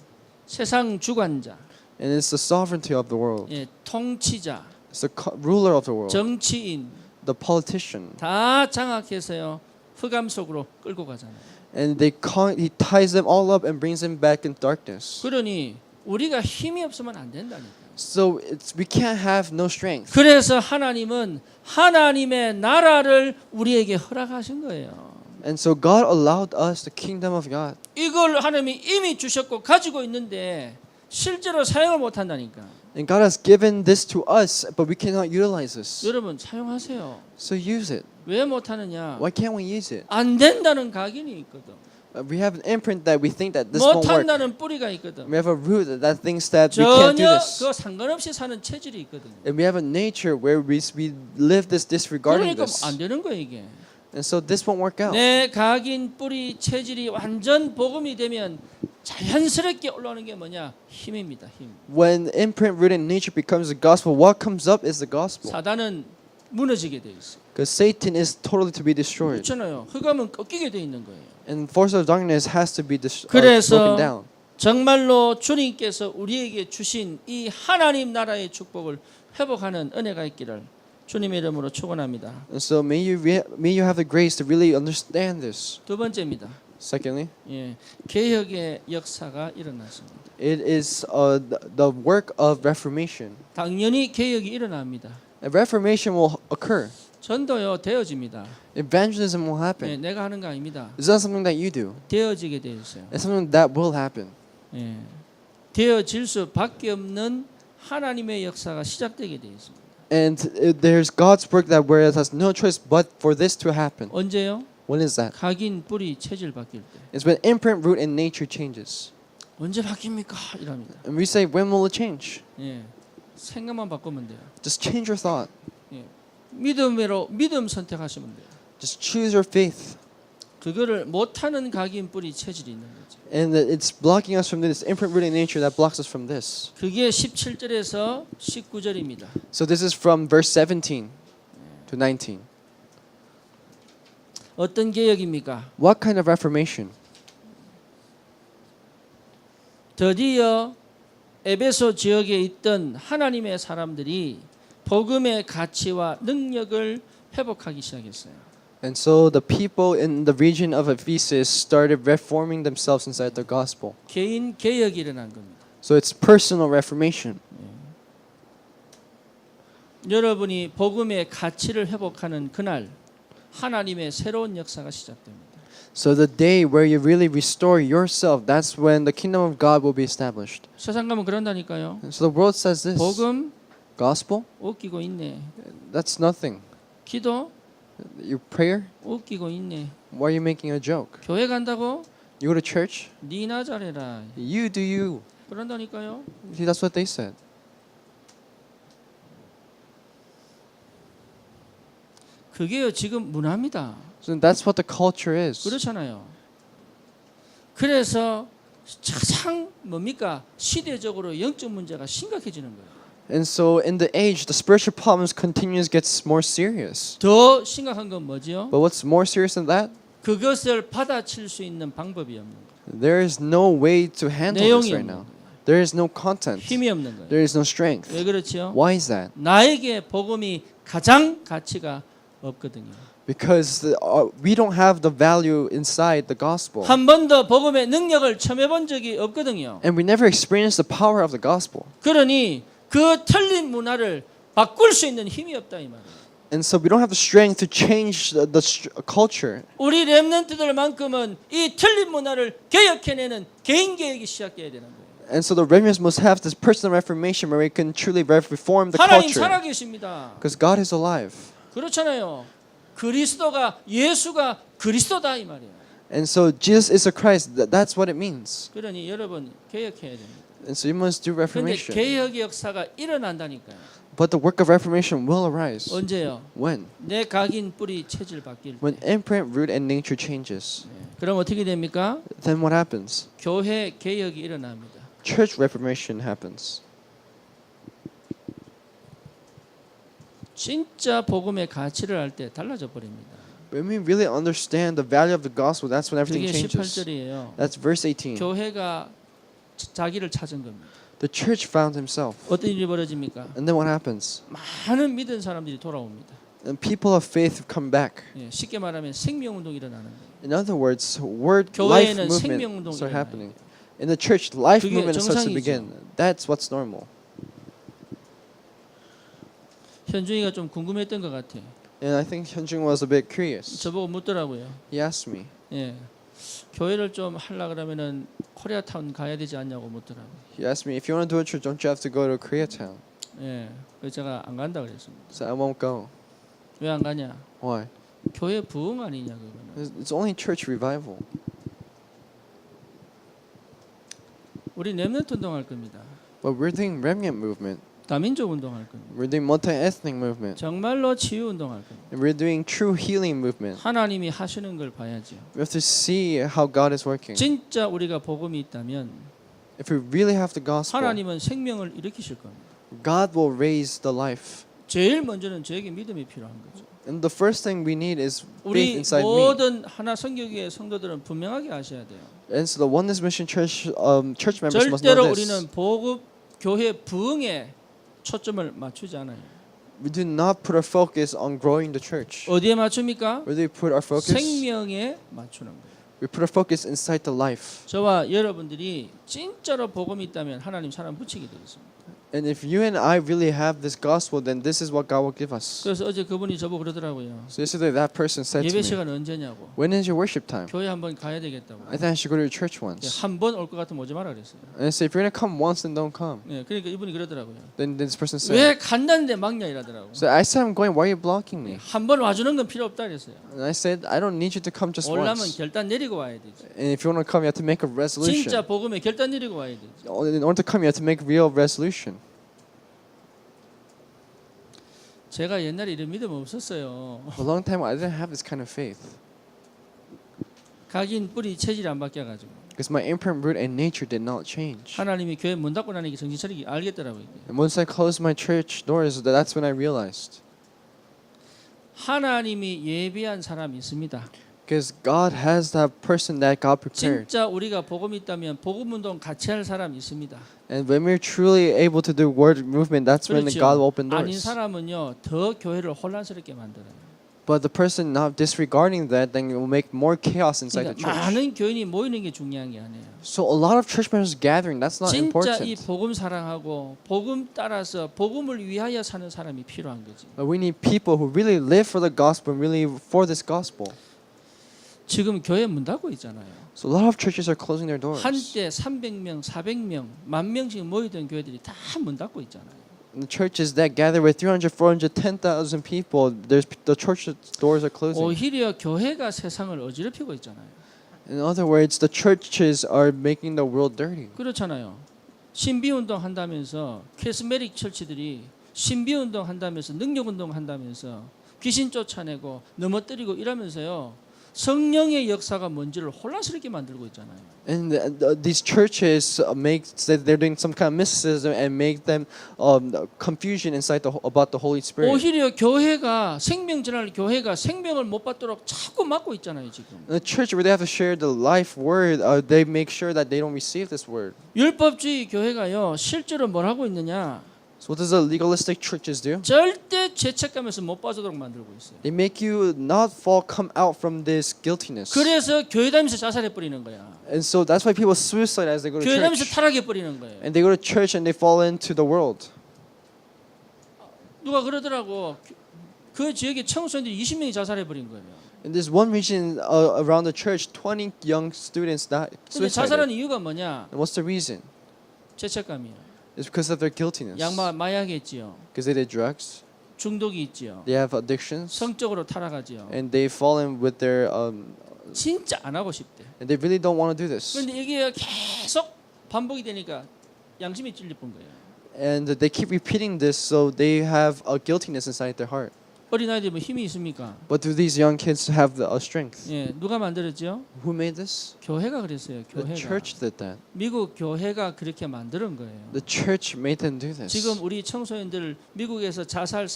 세상 주관자, And it's the sovereignty of the world. 예, 통치자, It's the ruler of the world. 정치인 The politician. 다 장악해서요 흑암 속으로 끌고 가잖아요. And he ties them all up and brings them back in darkness. 그러니 우리가 힘이 없으면 안 된다니까. So we can't have no strength. 그래서 하나님은 하나님의 나라를 우리에게 허락하신 거예요. And so God allowed us the kingdom of God. 이걸 하나님이 이미 주셨고 가지고 있는데 실제로 사용을 못 한다니까. And God has given this to us, but we cannot utilize this. 여러분 사용하세요. So use it. 왜 못 하느냐? Why can't we use it? 안 된다는 각인이 있거든. We have an imprint that we think that this won't 못 work. 한다는 뿌리가 있거든. We have a root that thinks that we can't do 전혀 this. 그 상관없이 사는 체질이 있거든. And we have a nature where we live this disregarding 그러니까 this. 안 되는 거야 이게. And so this won't work out. 내 각인 뿌리 체질이 완전 복음이 되면 자연스럽게 올라오는 게 뭐냐? 힘입니다. 힘. When imprint rooted nature becomes the gospel, what comes up is the gospel. 사단은 무너지게 돼 있어. Because Satan is totally to be destroyed. 그렇잖아요. 흑암은 꺾이게 돼 있는 거예요. And force of darkness has to be 그래서 broken down. 정말로 주님께서 우리에게 주신 이 하나님 나라의 축복을 회복하는 은혜가 있기를 주님의 이름으로 축원합니다. And so may you have the grace to really understand this. 두 번째입니다. Secondly, 예, 개혁의 역사가 일어났습니다. it is the work of reformation. 당연히 개혁이 일어납니다. A reformation will occur. 전도요 되어집니다. Evangelism will 예, happen. 내가 하는 거 아닙니다. It's not something that you do. 되어지게 돼 있어요. It's something that will happen. 예, 되어질 수밖에 없는 하나님의 역사가 시작되게 돼 있습니다. And there's God's work that where it has no choice but for this to happen. 언제요? When is that? 각인 뿌리 체질 바뀔 때. It's when imprint, root, and nature changes. 언제 바뀝니까? 이랍니다. And we say, when will it change? 예, 생각만 바꾸면 돼요. Just change your thought. 예, 믿음 선택하시면 돼요. Just choose your faith. 그거를 못하는 각인 뿌리 체질이 있는 거죠. And it's blocking us from this imprint, root, and nature that blocks us from this. 그게 17절에서 19절입니다. So this is from verse 17 to 19. 어떤 개혁입니까? What kind of reformation? 드디어 에베소 지역에 있던 하나님의 사람들이 복음의 가치와 능력을 회복하기 시작했어요. And so the people in the region of Ephesus started reforming themselves inside the gospel. 개인 개혁이 일어난 겁니다. So it's personal reformation. 여러분이 복음의 가치를 회복하는 그날 하나님의 새로운 역사가 시작됩니다. So the day where you really restore yourself, that's when the kingdom of God will be established. 세상 가면 그런다니까요. And so the world says this. 복음 Gospel? 웃기고 있네. That's nothing. 기도 Your prayer? 웃기고 있네. Why are you making a joke? 교회 간다고 You go to church? 니나 잘해라. You do you. 그런다니까요. See, that's what they said. 그게요 지금 문화입니다. So that's what the culture is. 그렇잖아요. 그래서 가장 뭡니까 시대적으로 영적 문제가 심각해지는 거예요. And so in the age, the spiritual problems continues gets more serious. 더 심각한 건 뭐지요? But what's more serious than that? 그것을 받아칠 수 있는 방법이 없는 거예요. There is no way to handle this 내용이 right 없는 now. 거예요. There is no content. 힘이 없는 거예요. There is no strength. 왜 그렇지요? Why is that? 나에게 복음이 가장 가치가 없거든요. Because we don't have the value inside the gospel. 한 번도 복음의 능력을 체험해 본 적이 없거든요. And we never experienced the power of the gospel. 그러니 그 틀린 문화를 바꿀 수 있는 힘이 없다 이 말이에요. And so we don't have the strength to change the culture. 우리 렘넌트들만큼은 이 틀린 문화를 개혁해내는 개인 개혁이 시작돼야 되는 거예요. And so the remnants must have this personal reformation where we can truly reform the 하나님 culture. 살아계십니다. Because God is alive. 그렇잖아요. 그리스도가 예수가 그리스도다 이 말이에요. And so Jesus is a Christ. That's what it means. 그러니 여러분 개혁해야 됩니다. And so you must do 그런데 reformation. 개혁의 역사가 일어난다니까요. But the work of reformation will arise. 언제요? When? 내 각인 뿌리 체질 바뀔 때. When imprint, root, and nature changes. 그럼 어떻게 됩니까? Then what happens? 교회 개혁이 일어납니다. Church reformation happens. 진짜 복음의 가치를 알 때 달라져 버립니다. When we really understand the value of the gospel, that's when everything 그게 changes. 18절이에요. That's verse 18. 교회가 자기를 찾은 겁니다. The church found himself. 어떤 일이 벌어집니까? And then what happens? 많은 믿은 사람들이 돌아옵니다. And people of faith come back. 예, 쉽게 말하면 생명운동이 일어나는 거예요. In other words, word life 교회에는 생명운동이 movement start 일어나요. happening. In the church, life 그게 movement starts to 정상이죠. begin. That's what's normal. 현중이가 좀 궁금했던 것 같아. And I think Hyunjung was a bit curious. 저보고 묻더라고요. He asked me, 예, 교회를 좀 하려 그러면은 코리아타운 가야 되지 않냐고 묻더라고요. he asked me, if you want to do a church, don't you have to go to Koreatown? 예, 그래서 제가 안 간다 그랬습니다. So I won't go. 왜 안 가냐? Why? 교회 부흥 아니냐 그거는. It's only church revival. 우리 렘넌트 운동할 겁니다. But we're doing remnant movement. 다민족 운동할 겁니다. We're doing multi-ethnic movement. 정말로 치유 운동할 겁니다. And we're doing true healing movement. 하나님이 하시는 걸 봐야죠. We have to see how God is working. 진짜 우리가 복음이 있다면 If we really have the gospel, 하나님은 생명을 일으키실 겁니다. God will raise the life. 제일 먼저는 저에게 믿음이 필요한 거죠. And the first thing we need is faith 우리 inside me. 모든 하나 성교교회 성도들은 분명하게 아셔야 돼요. And so the Oneness Mission Church church members must know 절대로 this. 우리는 복음 교회 부흥에 초점을 맞추지 않아요. We do not put our focus on growing the church. 어디에 맞춥니까? Where do we put our focus? 생명에 맞추는 거예요. We put our focus inside the life. 저와 여러분들이 진짜로 복음이 있다면 하나님 사람 붙이게 되겠습니다. And if you and I really have this gospel, then this is what God will give us. 그래서 어제 그분이 저보고 그러더라고요. So yesterday that person said to 예배 me, 시간 언제냐고. when is your worship time? 교회 한번 가야 되겠다고. I think I should go to your church once. 한 번 올 것 같으면 오지 마라 그랬어요. And I said, if you're going to come once, then don't come. 네, 그러니까 이분이 그러더라고요. Then this person said, 왜 간다는데 막냐 이러더라고. so I said, I'm going, why are you blocking me? 한 번 와주는 건 필요 없다 그랬어요. And I said, I don't need you to come just 오려면 once. 결단 내리고 와야 되지. And if you want to come, you have to make a resolution. 진짜 복음에 결단 내리고 와야 되지. In order to come, you have to make a real resolution. 제가 옛날에 이런 믿음 없었어요. For a long time, I didn't have this kind of faith. 각인 뿌리 체질이 안 바뀌어가지고 Because my imprint, root, and nature did not change. 하나님이 교회 문 닫고 나니까 정신 차리기 알겠더라고요. 이게. And once I closed my church doors, that's when I realized. 하나님이 예비한 사람이 있습니다. Because God has that person that God prepared. 진짜 우리가 복음이 있다면 복음 운동 같이 할 사람이 있습니다. And when we're truly able to do word movement, that's when 그렇죠. God will open 아닌 doors. 사람은요 더 교회를 혼란스럽게 만들어요. But the person not disregarding that, then it will make more chaos inside the 그러니까 church. 많은 교인이 모이는 게 중요한 게 아니에요. So a lot of church members gathering, that's not 진짜 이 important. 복음 사랑하고 복음 따라서 복음을 위하여 사는 사람이 필요한 거지. But we need people who really live for the gospel and really for this gospel. 지금 교회 문 닫고 있잖아요. So a lot of churches are closing their doors. 한때 300명, 400명, 10,000명씩 모이던 교회들이 다 문 닫고 있잖아요. And the churches that gather with 300, 400, 10,000 people, the church doors are closing. 오히려 교회가 세상을 어지럽히고 있잖아요. In other words, the churches are making the world dirty. 그렇잖아요. 신비 운동 한다면서 캐스메릭 철치들이 신비 운동 한다면서 능력 운동 한다면서 귀신 쫓아내고 넘어뜨리고 이러면서요. 성령의 역사가 뭔지를 혼란스럽게 만들고 있잖아요. And these churches make that they're doing some kind of mysticism and make them confusion inside about the Holy Spirit. 오히려 교회가 생명 전할 교회가 생명을 못 받도록 자꾸 막고 있잖아요, 지금. In the church where they have to share the life word, they make sure that they don't receive this word. 율법주의 교회가요, 실제로 뭘 하고 있느냐? So what does the legalistic churches do? 절대 죄책감에서 못 빠지도록 만들고 있어요. They make you not come out from this guiltiness. 그래서 교회 다니면서 자살해 버리는 거야. And so that's why people suicide as they go to 교회 다니면서 church. 타락해 버리는 거예요. And they go to church and they fall into the world. 누가 그러더라고. 그 지역에 청소년들이 20명이 자살해 버린 거예요. In this one region around the church, 20 young students died. 근데 자살하는 이유가 뭐냐? And what's the reason? 죄책감이에요. It's because of their guiltiness. 마약이 있지요. Because they did drugs. 중독이 있지요. They have addictions. 성적으로 타락하지요. And they fall in with their 진짜 안 하고 싶대. and they really don't want to do this. 그런데 이게 계속 반복이 되니까 양심이 찔릴 뿐 거예요. And they keep repeating this, so they have a guiltiness inside their heart. 어린아이들이 뭐 힘이 있습니까? But do these young kids have the strength? 예, 누가 만들었죠? Who made this? 교회가 그랬어요. The 교회가. church did that. 미국 교회가 그렇게 만드는 거예요. The church made them do this. 지금 우리 청소년들 미국에서 자살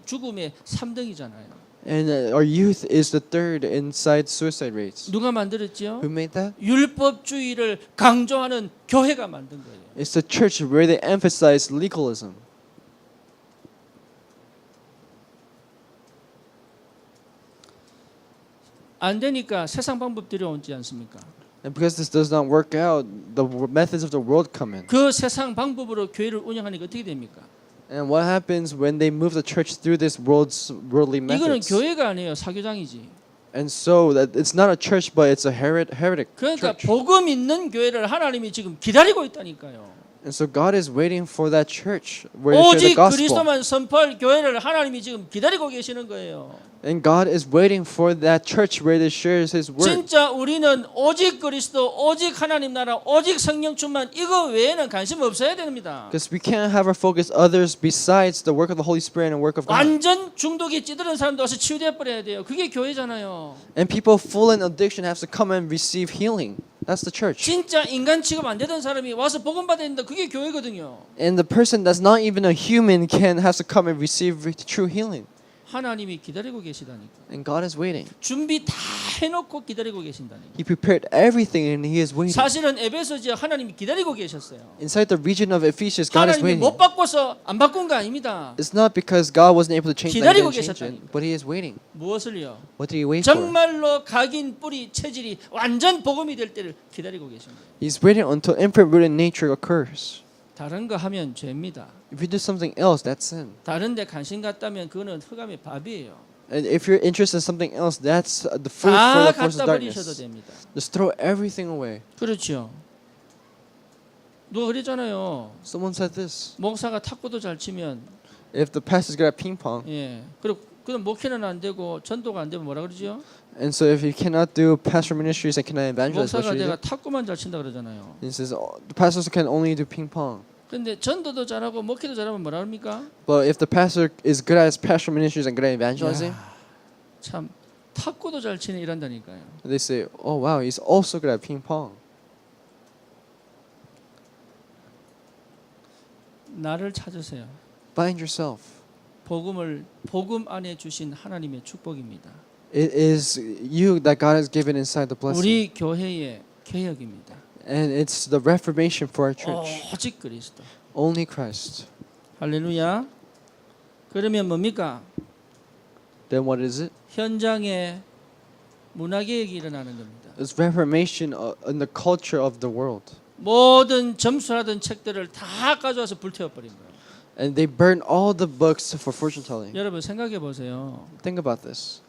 죽음의 3등이잖아요. And our youth is the third inside suicide rates. 누가 만들었죠? Who made that? 율법주의를 강조하는 교회가 만든 거예요. It's the church where they emphasize legalism. 안 되니까 세상 방법들이 오지 않습니까? And because this does not work out, the methods of the world come in. 그 세상 방법으로 교회를 운영하니까 어떻게 됩니까? And what happens when they move the church through this worldly 이거는 methods? 교회가 아니에요. 사교장이지. And so that it's not a church, but it's a heretic 그러니까 church. 복음 있는 교회를 하나님이 지금 기다리고 있다니까요. And so God is waiting for that church where they share the 오직 gospel. 그리스도만 선포할 교회를 하나님이 지금 기다리고 계시는 거예요. And God is waiting for that church where they shares His word. 진짜 우리는 오직 그리스도, 오직 하나님 나라, 오직 성령 충만 이거 외에는 관심 없어야 됩니다. Because we can't have our focus others besides the work of the Holy Spirit and work of God. 완전 중독에 찌들은 사람도 와서 치유돼 버려야 돼요. 그게 교회잖아요. And people full in addiction have to come and receive healing. That's the church. 진짜 인간 취급 안 되던 사람이 와서 복음 받아야 된다. 그게 교회거든요. And the person that's not even a human can has to come and receive true healing. 하나님이 기다리고 계시다니까. And God is waiting. 준비 다 해놓고 기다리고 계신다니까. He prepared everything and He is waiting. 사실은 에베소 지역 하나님이 기다리고 계셨어요. Inside the region of Ephesus, God is 하나님이 waiting. 못 바꿔서 안 바꾼 거 아닙니다. It's not because God wasn't able to change that 기다리고 and change it, 계셨다니까. but He is waiting. 무엇을요? What did He wait for? 정말로 각인 뿌리 체질이 완전 복음이 될 때를 기다리고 계신 거예요. He's waiting until imprint rooted nature occurs. 다른 거 하면 죄입니다. If you do something else, that's sin. 다른 데 관심 갖다면 그거는 흑암의 밥이에요. And if you're interested in something else, that's the food for 다 the forces 갖다 of 버리셔도 darkness. 됩니다. Just throw everything away. 그렇죠. 누가 그랬잖아요. Someone said this. 목사가 탁구도 잘 치면 If the pastor's good at ping pong, 예. 그리고 그럼 목회는 안 되고 전도가 안 되면 뭐라 그러죠? and so if you cannot do pastor ministries and cannot evangelize, what 목사가 should you 내가 do? 탁구만 잘 친다 그러잖아요. He says oh, the pastors can only do ping pong. 근데 전도도 잘하고 목회도 잘하면 뭐라 합니까? But if the pastor is good at his pastoral ministries and good at evangelizing, 야, 참 탁구도 잘 치네 이란다니까요. they say, "Oh wow, he's also good at ping pong." 나를 찾으세요. Find yourself. 복음 안에 주신 하나님의 축복입니다. It is you that God has given inside the blessing, 우리 교회의 개혁입니다. and it's the reformation for our church. 오직 그리스도. Only Christ. 할렐루야. 그러면 뭡니까? Then what is it? 현장에 문화개혁이 일어나는 겁니다. It's reformation in the culture of the world. 모든 점수하던 책들을 다 가져와서 불태워버린 거예요. And they burn all the books for fortune telling. 여러분 생각해 보세요. Think about this.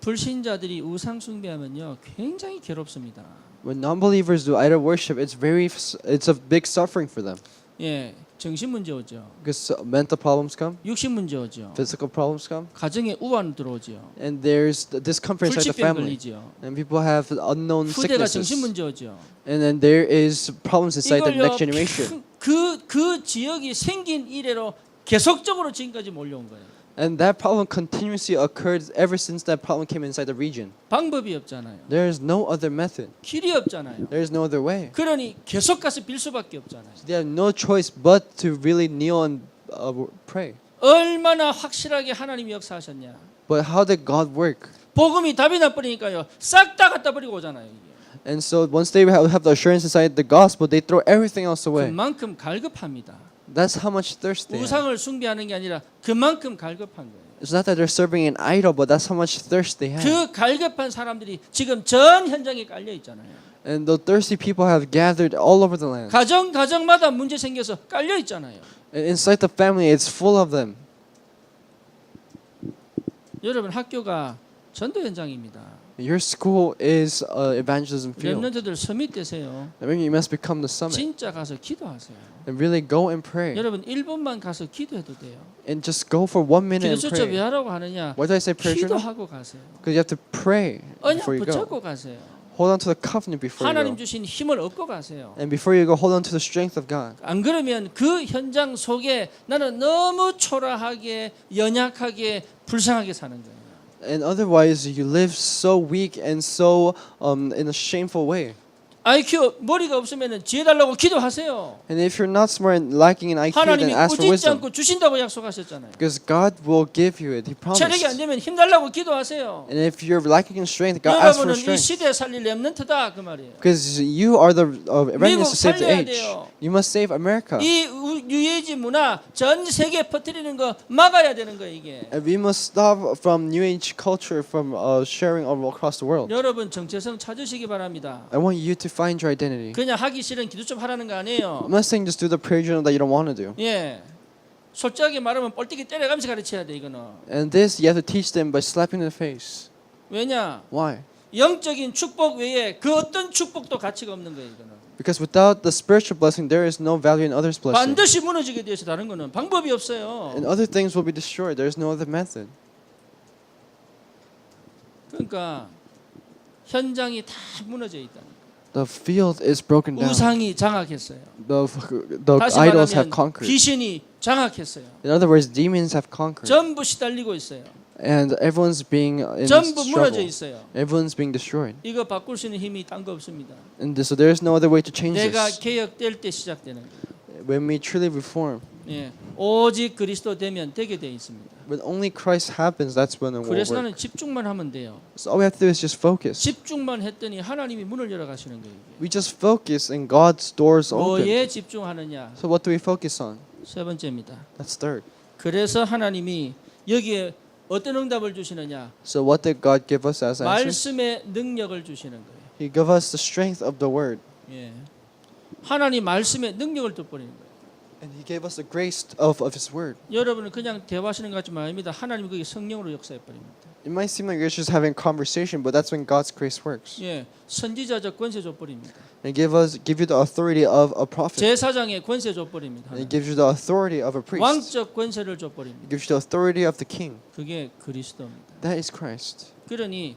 불신자들이 우상 숭배하면요 굉장히 괴롭습니다. When non-believers do idol worship, it's a big suffering for them. 예, 정신 문제 오죠. Because mental problems come, 육신 문제 오죠. physical problems come, 가정에 우환 들어오죠. and there's the discomfort inside the 불치병 family. 걸리죠. And people have unknown 후대가 정신 sicknesses. 문제 오죠. And then there is problems inside the 이걸요 next generation. 그 지역이 생긴 이래로 계속적으로 지금까지 몰려온 거예요. And that problem continuously occurred ever since that problem came inside the region. 방법이 없잖아요. There is no other method. 길이 없잖아요. There is no other way. 그러니 계속 가서 빌 수밖에 없잖아요. They have no choice but to really kneel and pray. 얼마나 확실하게 하나님이 역사하셨냐. But how did God work? 복음이 답이 나버리니까요. 싹 다 갖다 버리고 오잖아요. 이게. And so once they have the assurance inside the gospel, they throw everything else away. 그만큼 갈급합니다. That's how much thirst they have. 우상을 숭배하는 게 아니라 그만큼 갈급한 거예요. It's not that they're serving an idol, but that's how much thirst they have. 그 갈급한 사람들이 지금 전 현장에 깔려 있잖아요. And the thirsty people have gathered all over the land. 가정마다 문제 생겨서 깔려 있잖아요. And inside the family, it's full of them. 여러분 학교가 전도 현장입니다. Your school is an evangelism field. 렘넌트들 서밋되세요. Maybe you must become the summit 진짜 가서 기도하세요. and really go and pray. 여러분 1분만 가서 기도해도 돼요. And just go for 1 minute and 기도 수첩 왜 pray. 하라고 하느냐? Why do I say prayer journal? 기도하고 가세요. Because you have to pray 언약 before you go. 붙잡고 가세요. hold on to the covenant before you 하나님 go. 주신 힘을 얻고 가세요. And before you go, hold on to the strength of God. 안 그러면 그 현장 속에 나는 너무 초라하게 연약하게 불쌍하게 사는 거예요. And otherwise, you live so weak and so in a shameful way. IQ 머리가 없으면 지혜 달라고 기도하세요. And if you're not smart and lacking in IQ, then 하나님이 ask for 꾸짖지 wisdom. 않고 주신다고 약속하셨잖아요. Because God will give you it. He 체력이 안 promised. 되면 힘 달라고 기도하세요. And if you're lacking in strength, God asks for 여러분은 이 strength. 시대에 살릴 렘넌트다 그 말이에요. Because you are the remnants to save the 살려야 age. 돼요. You must save America. 이 뉴에이지 문화 전 세계에 퍼뜨리는 거 막아야 되는 거예요 이게. And we must stop from New Age culture from sharing all across the world. 여러분 정체성 찾으시기 바랍니다. I want you to find your identity. 그냥 하기 싫은 기도 좀 하라는 거 아니에요. I'm not saying just do the prayer journal that you don't want to do. 예, 솔직하게 말하면 뻘띠기 때려가면서 가르쳐야 돼 이거는. And this you have to teach them by slapping in the face. 왜냐? Why? 영적인 축복 외에 그 어떤 축복도 가치가 없는 거예요 이거는. Because without the spiritual blessing, there is no value in others' blessing. 반드시 무너지게 돼서 다른 거는 방법이 없어요. And other things will be destroyed. There is no other method. 그러니까 현장이 다 무너져 있다. The field is broken down. 우상이 장악했어요. The 다시 idols have 말하면 conquered. 귀신이 장악했어요. In other words, demons have conquered. 전부 시달리고 있어요. And everyone's being in 전부 무너져 struggle. 있어요. Everyone's being destroyed. 이거 바꿀 수 있는 힘이 딴 거 없습니다. And so there is no other way to change 내가 this. 개혁될 때 시작되는 거예요. When we truly reform, 예, 오직 그리스도 되면 되게 돼 있습니다. when only Christ happens, that's when it will 그래서 work. 나는 집중만 하면 돼요. So all we have to do is just focus. 집중만 했더니 하나님이 문을 열어 가시는 거예요. We just focus and God's doors open. 뭐에 집중하느냐? So what do we focus on? 세 번째입니다. That's third. 그래서 하나님이 여기에 어떤 응답을 주시느냐? So what did God give us as answer? 말씀의 능력을 주시는 거예요. He gave us the strength of the word. 예. 하나님 말씀의 능력을 돋보이는 거예요. And he gave us the grace of his word. 여러분은 그냥 대화하시는 것 같지만 아닙니다. 하나님이 그게 성령으로 역사해 버립니다. It might seem like you're just having conversation, but that's when God's grace works. 예. 선지자적 권세 줘 버립니다. And give you the authority of a prophet. 제사장의 권세 줘 버립니다. And it gives you the authority of a priest. 왕적 권세를 줘 버립니다. It gives you the authority of the king. 그게 그리스도입니다. That is Christ. 그러니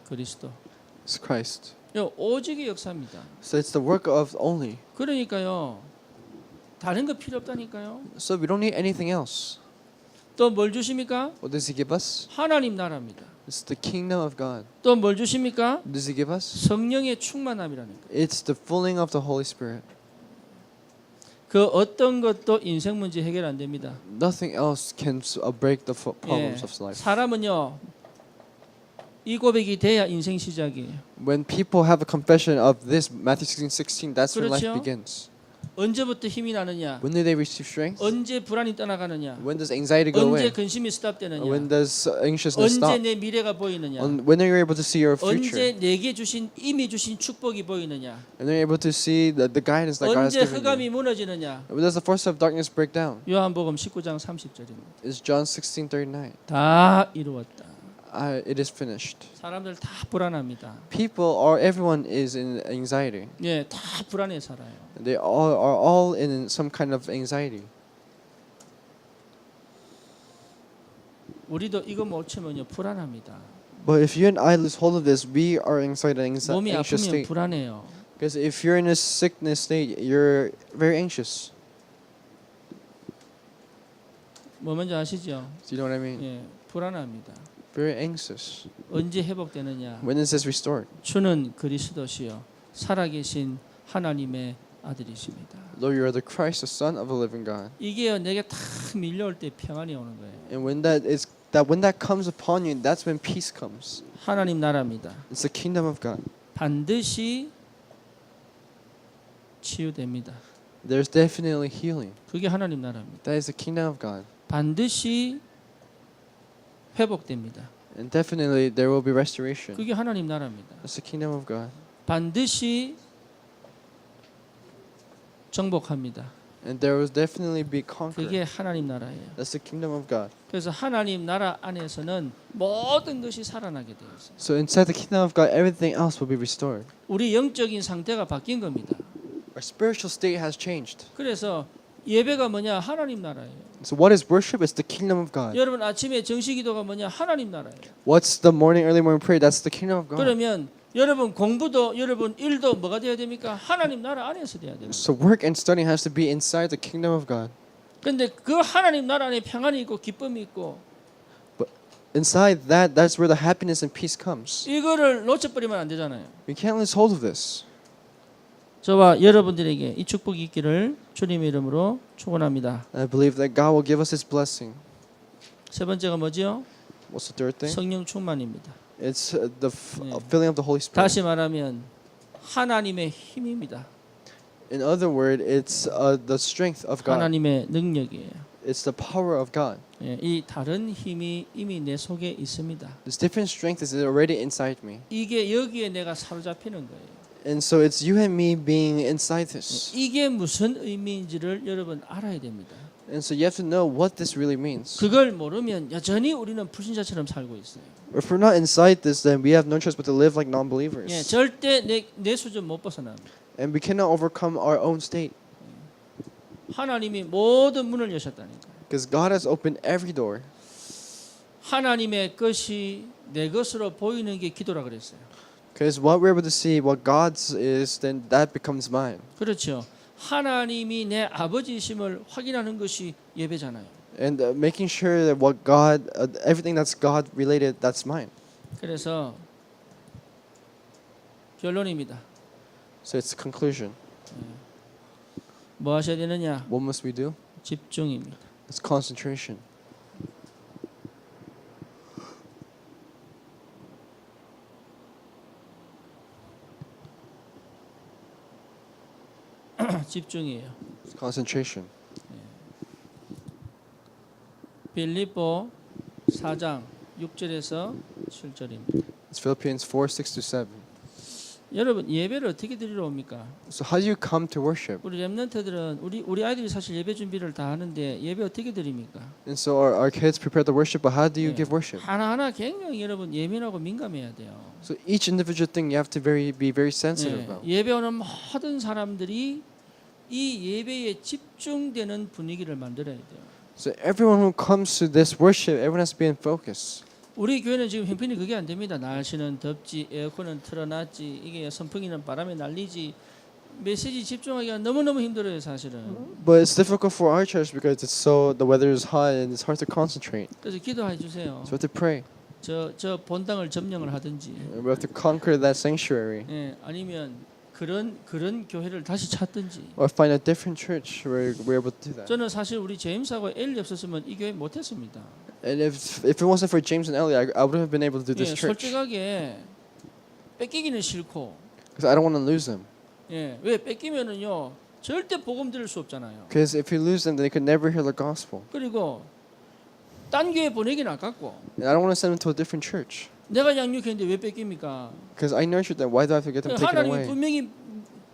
그리스도. It's Christ. 오직의 역사입니다. So it's the work of only. 그러니까요. 다른 거 필요 없다니까요. So we don't need anything else. 또 뭘 주십니까? What does he give us? 하나님 나라입니다. It's the kingdom of God. 또 뭘 주십니까? What does he give us? 성령의 충만함이라는 거. It's the filling of the Holy Spirit. 그 어떤 것도 인생 문제 해결 안 됩니다. Nothing else can break the problems 예. of life. 사람은요. 이 고백이 돼야 인생 시작이에요. When people have a confession of this, Matthew 16:16, that's when life 그렇죠? begins. 언제부터 힘이 나느냐? When do they receive strength? 언제 불안이 떠나가느냐? When does anxiety go 언제 away? 근심이 스탑되느냐? When does anxiousness 언제 stop? 내 미래가 보이느냐? When are you able to see your 언제 future? 내게 주신 이미 주신 축복이 보이느냐? And are you able to see the guidance that God has 언제 given 흑암이 you? 무너지느냐? When does the force of darkness break down? 요한복음 19장 30절입니다. It's John 16:39. 다 이루었다. It is finished. 사람들 다 불안합니다. Everyone is in anxiety. 예, 다 불안해 살아요. They are all in some kind of anxiety. 우리도 이거 못 치면요 불안합니다. But if you and I lose hold of this, we are inside an 몸이 anxious 아프면 state. 불안해요. Because if you're in a sickness state, you're very anxious. 뭐 뭔지 아시죠? Do you know what I mean? 예, 불안합니다. Very anxious. 언제 회복되느냐? When is this restored? 주는 그리스도시요 살아계신 하나님의 아들이십니다. Lord, you are the Christ, the Son of a living God. 이게요 내게 탁 밀려올 때 평안이 오는 거예요. And when that comes upon you, that's when peace comes. 하나님 나라입니다. It's the kingdom of God. 반드시 치유됩니다. There's definitely healing. 그게 하나님 나라입니다. That is the kingdom of God. 반드시 회복됩니다. And definitely there will be restoration. 그게 하나님 나라입니다. That's the kingdom of God. 반드시 정복합니다. And there will definitely be conquer. 그게 하나님 나라예요. That's the kingdom of God. 그래서 하나님 나라 안에서는 모든 것이 살아나게 되어 있어요. So inside the kingdom of God, everything else will be restored. 우리 영적인 상태가 바뀐 겁니다. Our spiritual state has changed. 그래서 예배가 뭐냐? 하나님 나라예요. So what is worship? It's the kingdom of God. 여러분 아침에 정시기도가 뭐냐? 하나님 나라예요. What's the early morning prayer? That's the kingdom of God. 그러면 여러분 공부도 여러분 일도 뭐가 돼야 됩니까? 하나님 나라 안에서 돼야 됩니다. So work and studying has to be inside the kingdom of God. 근데 그 하나님 나라 안에 평안이 있고 기쁨이 있고 Inside that, that's where the happiness and peace comes. 이거를 놓쳐버리면 안 되잖아요. We can't lose hold of this. 저와 여러분들에게 이 축복이 있기를 주님의 이름으로 축원합니다. I believe that God will give us His blessing. 세 번째가 뭐지요? What's the third thing? 성령 충만입니다. It's the filling of the Holy Spirit. 다시 말하면 하나님의 힘입니다. In other words, it's the strength of God. 하나님의 능력이에요. It's the power of God. 예, 이 다른 힘이 이미 내 속에 있습니다. This different strength is already inside me. 이게 여기에 내가 사로잡히는 거예요. And so it's you and me being inside this. 이게 무슨 의미인지를 여러분 알아야 됩니다. And so you have to know what this really means. 그걸 모르면 여전히 우리는 불신자처럼 살고 있어요. If we're not inside this, then we have no choice but to live like 예, non-believers. 절대 내 수준 못 벗어납니다. And we cannot overcome our own state. 하나님이 모든 문을 여셨다니까. Because God has opened every door. 하나님의 것이 내 것으로 보이는 게 기도라 그랬어요. Because what we're able to see, what God's is, then that becomes mine. 그렇죠. 하나님이 내 아버지심을 확인하는 것이 예배잖아요. And making sure that what God, everything that's God related, that's mine. 그래서 결론입니다. So it's conclusion. 뭐 하셔야 되느냐? What must we do? 집중입니다. It's concentration. 집중이에요. It's concentration. 빌립보 4장 6절에서 7절입니다. It's Philippians 4:6-7. 여러분 예배를 어떻게 드리러 옵니까? So how do you come to worship? 우리 렘넌트들은 우리 아이들이 사실 예배 준비를 다 하는데 예배 어떻게 드립니까? And so our kids prepare the worship, but how do you 예. give worship? 하나하나 굉장히 여러분 예민하고 민감해야 돼요. So each individual thing you have to be very sensitive 예. about. 예배 오는 모든 사람들이 이 예배에 집중되는 분위기를 만들어야 돼요. So everyone who comes to this worship, everyone has to be in focus. 우리 교회는 지금 형편이 그게 안 됩니다. 날씨는 덥지, 에어컨은 틀어놨지, 이게 선풍기는 바람에 날리지. 메시지 집중하기가 너무너무 힘들어요, 사실은. But it's difficult for our church because it's so the weather is hot and it's hard to concentrate. 그래서 기도해 주세요. So we have to pray. 저 본당을 점령을 하든지, And we have to conquer that sanctuary, 예, 아니면 그런 교회를 다시 찾든지. or find a different church where we're able to do that. 저는 사실 우리 제임스하고 엘리 없었으면 이 교회 못했습니다. And if it wasn't for James and Ellie, I wouldn't have been able to do this 예, church 솔직하게 뺏기기는 싫고, because I don't want to lose them. 예, 왜 뺏기면은요 절대 복음 들을 수 없잖아요. Because if you lose them, then they could never hear the gospel. 그리고 딴 교회 보내기는 아깝고, And I don't want to send them to a different church 내가 양육했는데 왜 뺏깁니까? because I nurtured them. Why do I have to get them taken 하나님이 away? 분명히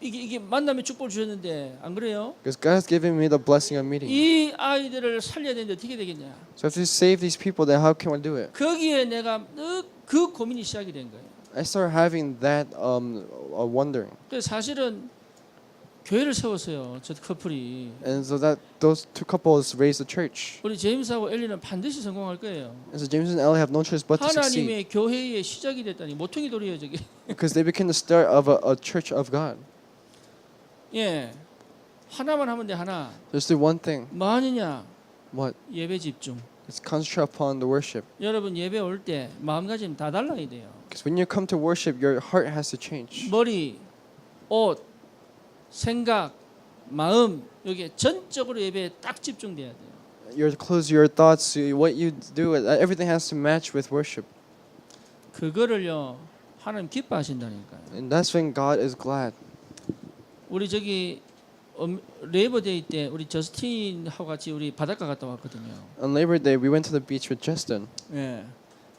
이게 만남의 축복을 주셨는데 안 그래요? Because God has given me the blessing of meeting. 이 아이들을 살려야 되는데 어떻게 되겠냐? So if you save these people, then how can I do it? 거기에 내가 그 고민이 시작이 된 거예요. I started having that wondering, 그래서 사실은 교회를 세웠어요. 저 커플이. and so that those two couples raised the church. 우리 제임스하고 엘리는 반드시 성공할 거예요. And so James and Ellie have no choice but to succeed 하나님의 교회의 시작이 됐다니 모퉁이 돌이에요 저게. because they became the start of a church of God. 예, 하나만 하면 돼 하나. Just do one thing. 뭐 하느냐? What? 예배 집중. It's concentrate upon the worship. 여러분 예배 올 때 마음가짐 다 달라야 돼요. Because when you come to worship, your heart has to change. 머리, 옷, 생각, 마음 여기에 전적으로 예배에 딱 집중돼야 돼요. Your clothes, your thoughts, what you do, everything has to match with worship. 그거를요 하나님 기뻐하신다니까요. And that's when God is glad. 우리 저기 레이버데이 때 우리 저스틴하고 같이 우리 바닷가 갔다 왔거든요. On Labor Day, we went to the beach with Justin. 예,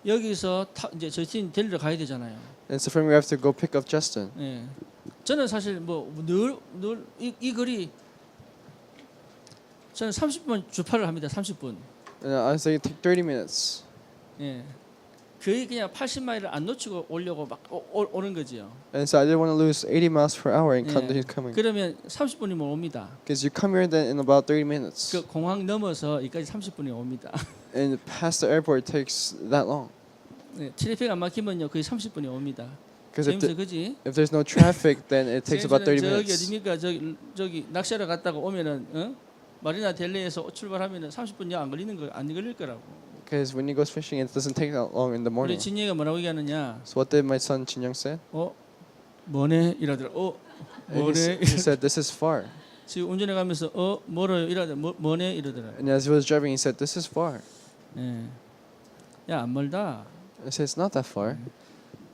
여기서 이제 저스틴 데리러 가야 되잖아요. And so from we have to go pick up Justin. 예, 저는 사실 뭐 늘 이 거리 저는 30분 주파를 합니다. 30분. And I say take 30 minutes. 예, 거의 그냥 80마일을 안 놓치고 오려고 막 오는 거지요. And so I didn't want to lose 80 miles per hour and 예. continue coming. 그러면 30분이면 옵니다. Because you come here then in about 30 minutes. 그 공항 넘어서 여기까지 30분이 옵니다. And past the airport takes that long. 네, 트래픽 안 막히면요 거의 30분이 옵니다. Because 제임스 그지? if there's no traffic, then it takes about 30 저기 minutes. 어디입니까? 저기 낚시하러 갔다가 오면은 마리나 델레에서 출발하면은 30분이 안 걸리는 거 안 걸릴 거라고. Because when you go fishing, it doesn't take that long in the 우리 morning. 진이가 뭐라고 얘기하느냐? So what did my son Chin-young say? 뭐네 이러더라. And he said, "This is far." 지금 운전해 가면서 멀어요 이러더라. 뭐네 이러더라. And as he was driving, he said, "This is far." 예. 야안 멀다. I said, "It's not that far.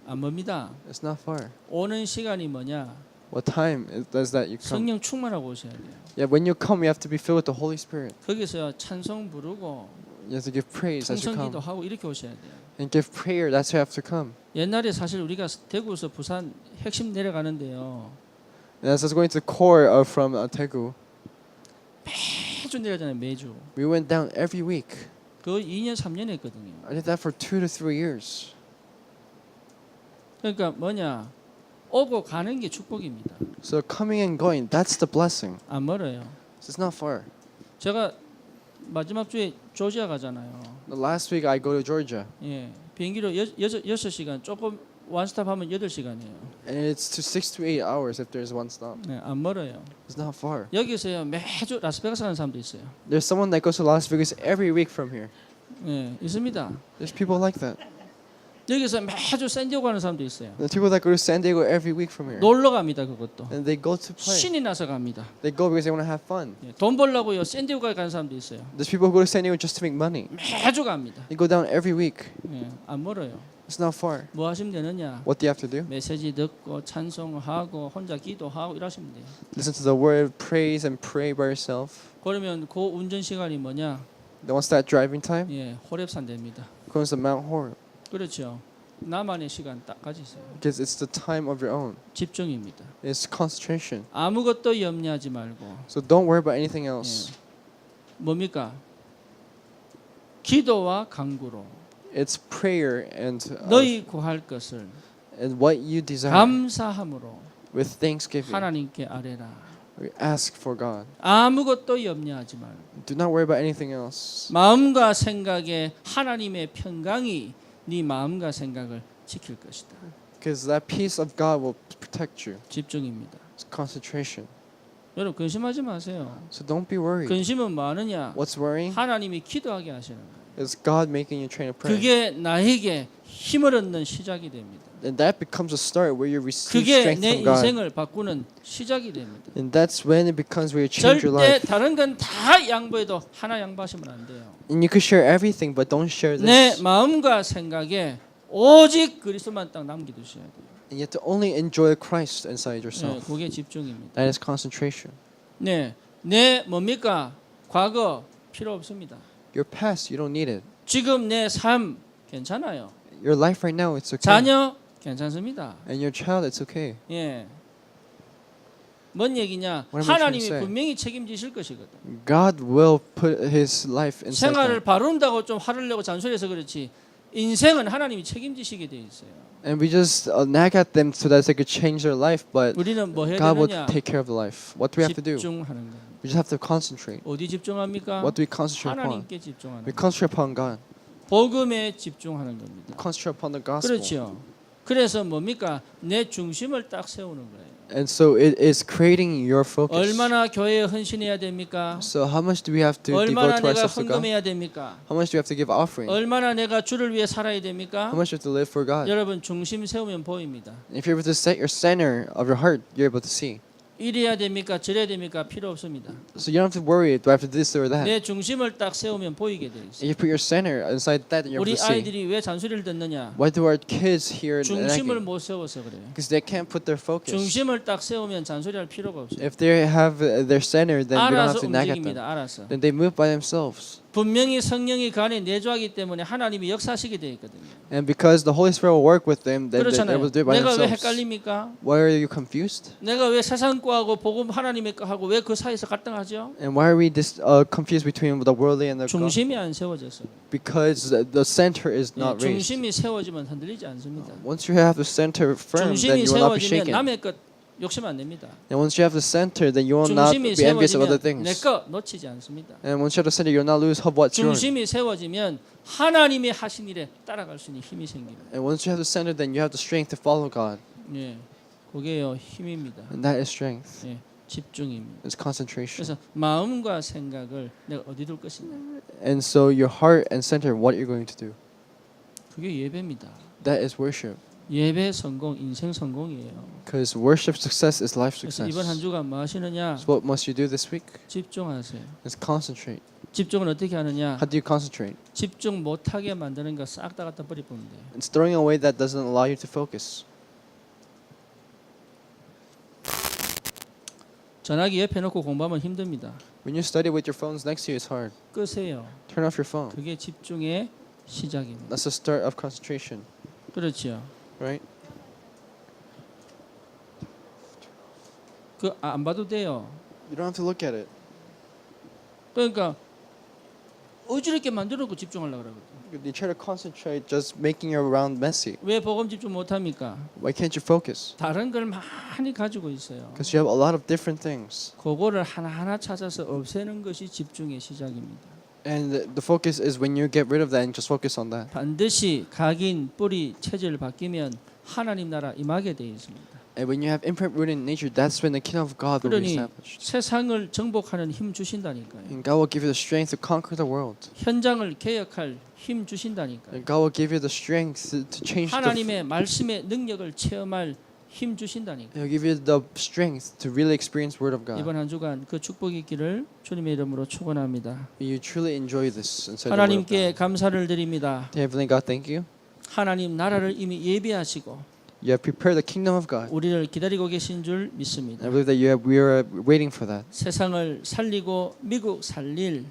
안 멉니다. It's not far." 오는 시간이 뭐냐? What time does that you come? 성령 충만하고 오셔야 돼요. Yeah, when you come, you have to be filled with the Holy Spirit. 거기서 찬송 부르고 You have to give praise as you 통성기도 come 하고 이렇게 오셔야 돼요. and give prayer. That's how you have to come. 옛날에 사실 우리가 대구에서 부산 핵심 내려가는데요. And as I was going to the core from Daegu, 매주 내려가잖아요. 매주. we went down every week. 그 2년 3년 했거든요. I did that for 2 to 3 years. 그러니까 뭐냐? 오고 가는 게 축복입니다. So coming and going, that's the blessing. 안 멀어요. So it's not far. 제가 마지막 주에 조지아 가잖아요. The last week I go to Georgia, 예. 비행기로 6시간 조금 원스톱 하면 8시간이에요. and it's to 6 to 8 hours if there's one stop. 네, 안 멀어요. It's not far. 여기서요. 매주 라스베가스 가는 사람도 있어요. There's someone that goes to Las Vegas every week from here. 예, 있습니다. There's people like that. 여기서 매주 샌디에고 가는 사람도 있어요. There's people that go to San Diego every week from here, 놀러 갑니다. 그것도. and they go to play. 신이 나서 갑니다. They go because they want to have fun. 예, 돈 벌려고요. 샌디에고에 가는 사람도 있어요. There's people who go to San Diego just to make money. 매주 갑니다. They go down every week. 예, 안 멀어요. It's not far. 뭐 하시면 되느냐? What do you have to do? 메시지 듣고 찬송하고 혼자 기도하고 이러시면 돼요. Listen to the word, praise, and pray by yourself. 그러면 그 운전 시간이 뭐냐? Then once that driving time 예, 호렙산 됩니다. comes to Mount Horeb, 그렇죠. 나만의 시간 딱 가지세요. because it's the time of your own. 집중입니다. It's concentration. 아무것도 염려하지 말고 So don't worry about anything else. 뭡니까? 기도와 간구로 It's prayer and 너희 구할 것을 what you desire 감사함으로 with thanksgiving. 하나님께 아뢰라. We ask for God. 아무것도 염려하지 말고 Do not worry about anything else. 마음과 생각에 하나님의 평강이 네 마음과 생각을 지킬 것이다. Because that peace of God will protect you. 집중입니다. It's concentration. 여러분 근심하지 마세요. So don't be worried. 근심은 뭐 하느냐? What's worrying? 하나님이 기도하게 하시는 거예요. It's God making you train to pray. 그게 나에게 힘을 얻는 시작이 됩니다. And that becomes a start where you receive 그게 strength 내 from God. 인생을 바꾸는 시작이 됩니다. And that's when it becomes where you change your 절대 life. 다른 건 다 양보해도 하나 양보하시면 안 돼요. And you could share everything, but don't share 내 this. 마음과 생각에 오직 그리스도만 딱 남겨두셔야 돼요. And you have to only enjoy Christ inside 네, yourself. 그게 집중입니다. That is concentration. 네, 내 뭡니까? 과거 필요 없습니다. Your past, you don't need it. 지금 내 삶 괜찮아요. Your life right now, it's okay. 자녀 괜찮습니다. And your child, it's okay. 예. 뭔 얘기냐? What am I trying to 하나님이 say? 분명히 책임지실 것이거든. God will put His life inside 생활을 that. 바른다고 좀 화를 내고 잔소리해서 그렇지. 인생은 하나님이 책임지시게 돼 있어요. And we just nag at them so that they could change their life, but 우리는 뭐 해야 God will 되느냐? take care of the life. What do we have to do? 집중하는 거예요. We just have to concentrate. 어디 집중합니까? What do we concentrate upon? 하나님께 집중하는 We 거예요. concentrate upon God. 복음에 집중하는 We 겁니다. concentrate upon the gospel. 그렇죠. 그래서 뭡니까? 내 중심을 딱 세우는 거예요. And so it is creating your focus. 얼마나 교회에 헌신해야 됩니까? So how much do we have to 얼마나 devote to 내가 ourselves to God? 헌금해야 됩니까? How much do we have to give offering? 얼마나 내가 주를 위해 살아야 됩니까? How much do you have to live for God? 여러분 중심 세우면 보입니다. If you're able to set your center of your heart, you're able to see. 이래야 됩니까? 저래야 됩니까? 필요 없습니다. So you don't have to worry, do I have to do this or that? 내 중심을 딱 세우면 보이게 돼 있어요. If you put your center inside that, then you're able 우리 to see. 아이들이 왜 잔소리를 듣느냐? Why do our kids hear 중심을 nagging? 못 세워서 그래요. Because they can't put their focus. 중심을 딱 세우면 잔소리할 필요가 없어요. If they have their center, then we don't have 알아서 to nag at them. 움직입니다. 알아서. Then they move by themselves. 분명히 성령이 그 안에 내주하기 때문에 하나님이 역사하시게 되어 있거든요. And because the Holy Spirit will work with them, then they're 그렇잖아요. able to do it by 내가 왜 themselves. 헷갈립니까? Why are you confused? 내가 왜 세상 거하고 복음 하나님의 거하고 왜 그 사이에서 갈등하죠? And why are we confused between the worldly and the God? 중심이 안 세워졌어요. Because the center is not raised. 중심이 세워지면 흔들리지 않습니다. Once you have the center firm, then 중심이 you will not be 세워지면 shaken. 남의 것 욕심 안 냅니다. And once you have the center, then you will not 중심이 be envious of other 세워지면 내 things. 거 놓치지 않습니다. And once you have the center, you'll not lose hope what's yours. 중심이 세워지면 하나님이 하신 일에 따라갈 수 있는 힘이 생깁니다. And once you have the center, then you have the strength to follow God. 예, 그게요 힘입니다. And that is strength. 예, 집중입니다. It's concentration. 그래서 마음과 생각을 내가 어디 둘 것인가? And so your heart and center, what you're going to do. 그게 예배입니다. That is worship. 예배 성공, 인생 성공이에요. Because worship success is life 그래서 success. 이번 한 주간 뭐 하시느냐? So what must you do this week? 집중하세요. Is concentrate. 집중을 어떻게 하느냐? How do you concentrate? 집중 못하게 만드는 거 싹 다 갖다 버리면 돼요. It's throwing away that doesn't allow you to focus. 전화기 옆에 놓고 공부하면 힘듭니다. When you study with your phones next to you, it's hard. 끄세요. Turn off your phone. 그게 집중의 시작입니다. That's the start of concentration, 그렇죠. right? 그 안 봐도 돼요. You don't have to look at it. 그러니까 어지럽게 만들어 놓고 집중하려고 그러거든요. You try to concentrate just making your round messy. 왜 복음 집중 못합니까? Why can't you focus? 다른 걸 많이 가지고 있어요. Because you have a lot of different things. 그거를 하나하나 찾아서 없애는 것이 집중의 시작입니다. And the focus is when you get rid of that and just focus on that. 반드시 각인, 뿌리, 체질 바뀌면 하나님 나라 임하게 되어 있습니다. And when you have imprint rooted in nature, that's when the kingdom of God will be 그러니 established. 세상을 정복하는 힘 주신다니까요. And God will give you the strength to conquer the world. 현장을 개혁할 힘 주신다니까요. And God will give you the strength to change the 하나님의 말씀의 능력을 체험할 힘 주신다니까요. He'll give you the strength to really experience Word of God. 이번 한 주간 그 축복이 있기를 주님의 이름으로 축원합니다. May you truly enjoy this and say the Word of 하나님께 God. 감사를 드립니다. Heavenly God, thank you. 하나님 나라를 이미 예비하시고 You have prepared the kingdom of God. 우리를 기다리고 계신 줄 믿습니다. I believe that we are waiting for that. 세상을 살리고 미국 살릴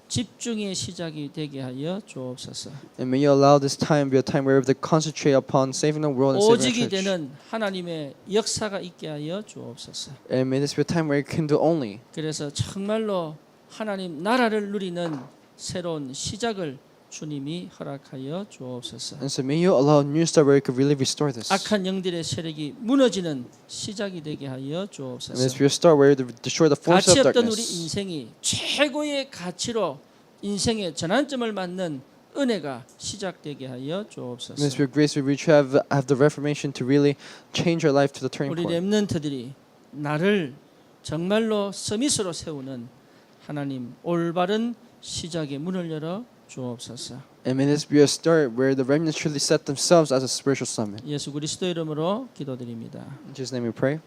집중의 시작이 되게 하여 주옵소서. And may you allow this time be a time where we have to concentrate upon saving the world and saving 오직이 our church. 되는 하나님의 역사가 있게 하여 주옵소서. And may this be a time where you can do only. 그래서 정말로 하나님 나라를 누리는 새로운 시작을 주님이 허락하여 주옵소서. And so may you allow a new start where you could really restore this. 악한 영들의 세력이 무너지는 시작이 되게 하여 And this 주옵소서. be a start where you destroy the force 가치 of 없던 우리 darkness. 인생이 최고의 가치로 인생의 전환점을 맞는 은혜가 시작되게 하여 And 주옵소서. this be a grace where we have the reformation to really change our life to the turning 우리 point. 렘넌트들이 나를 정말로 서밋으로 세우는 하나님 올바른 시작의 문을 열어 주옵소서. And may this be a start where the remnants truly set themselves as a spiritual summit. 예수 그리스도 이름으로 기도드립니다. In Jesus' name we pray.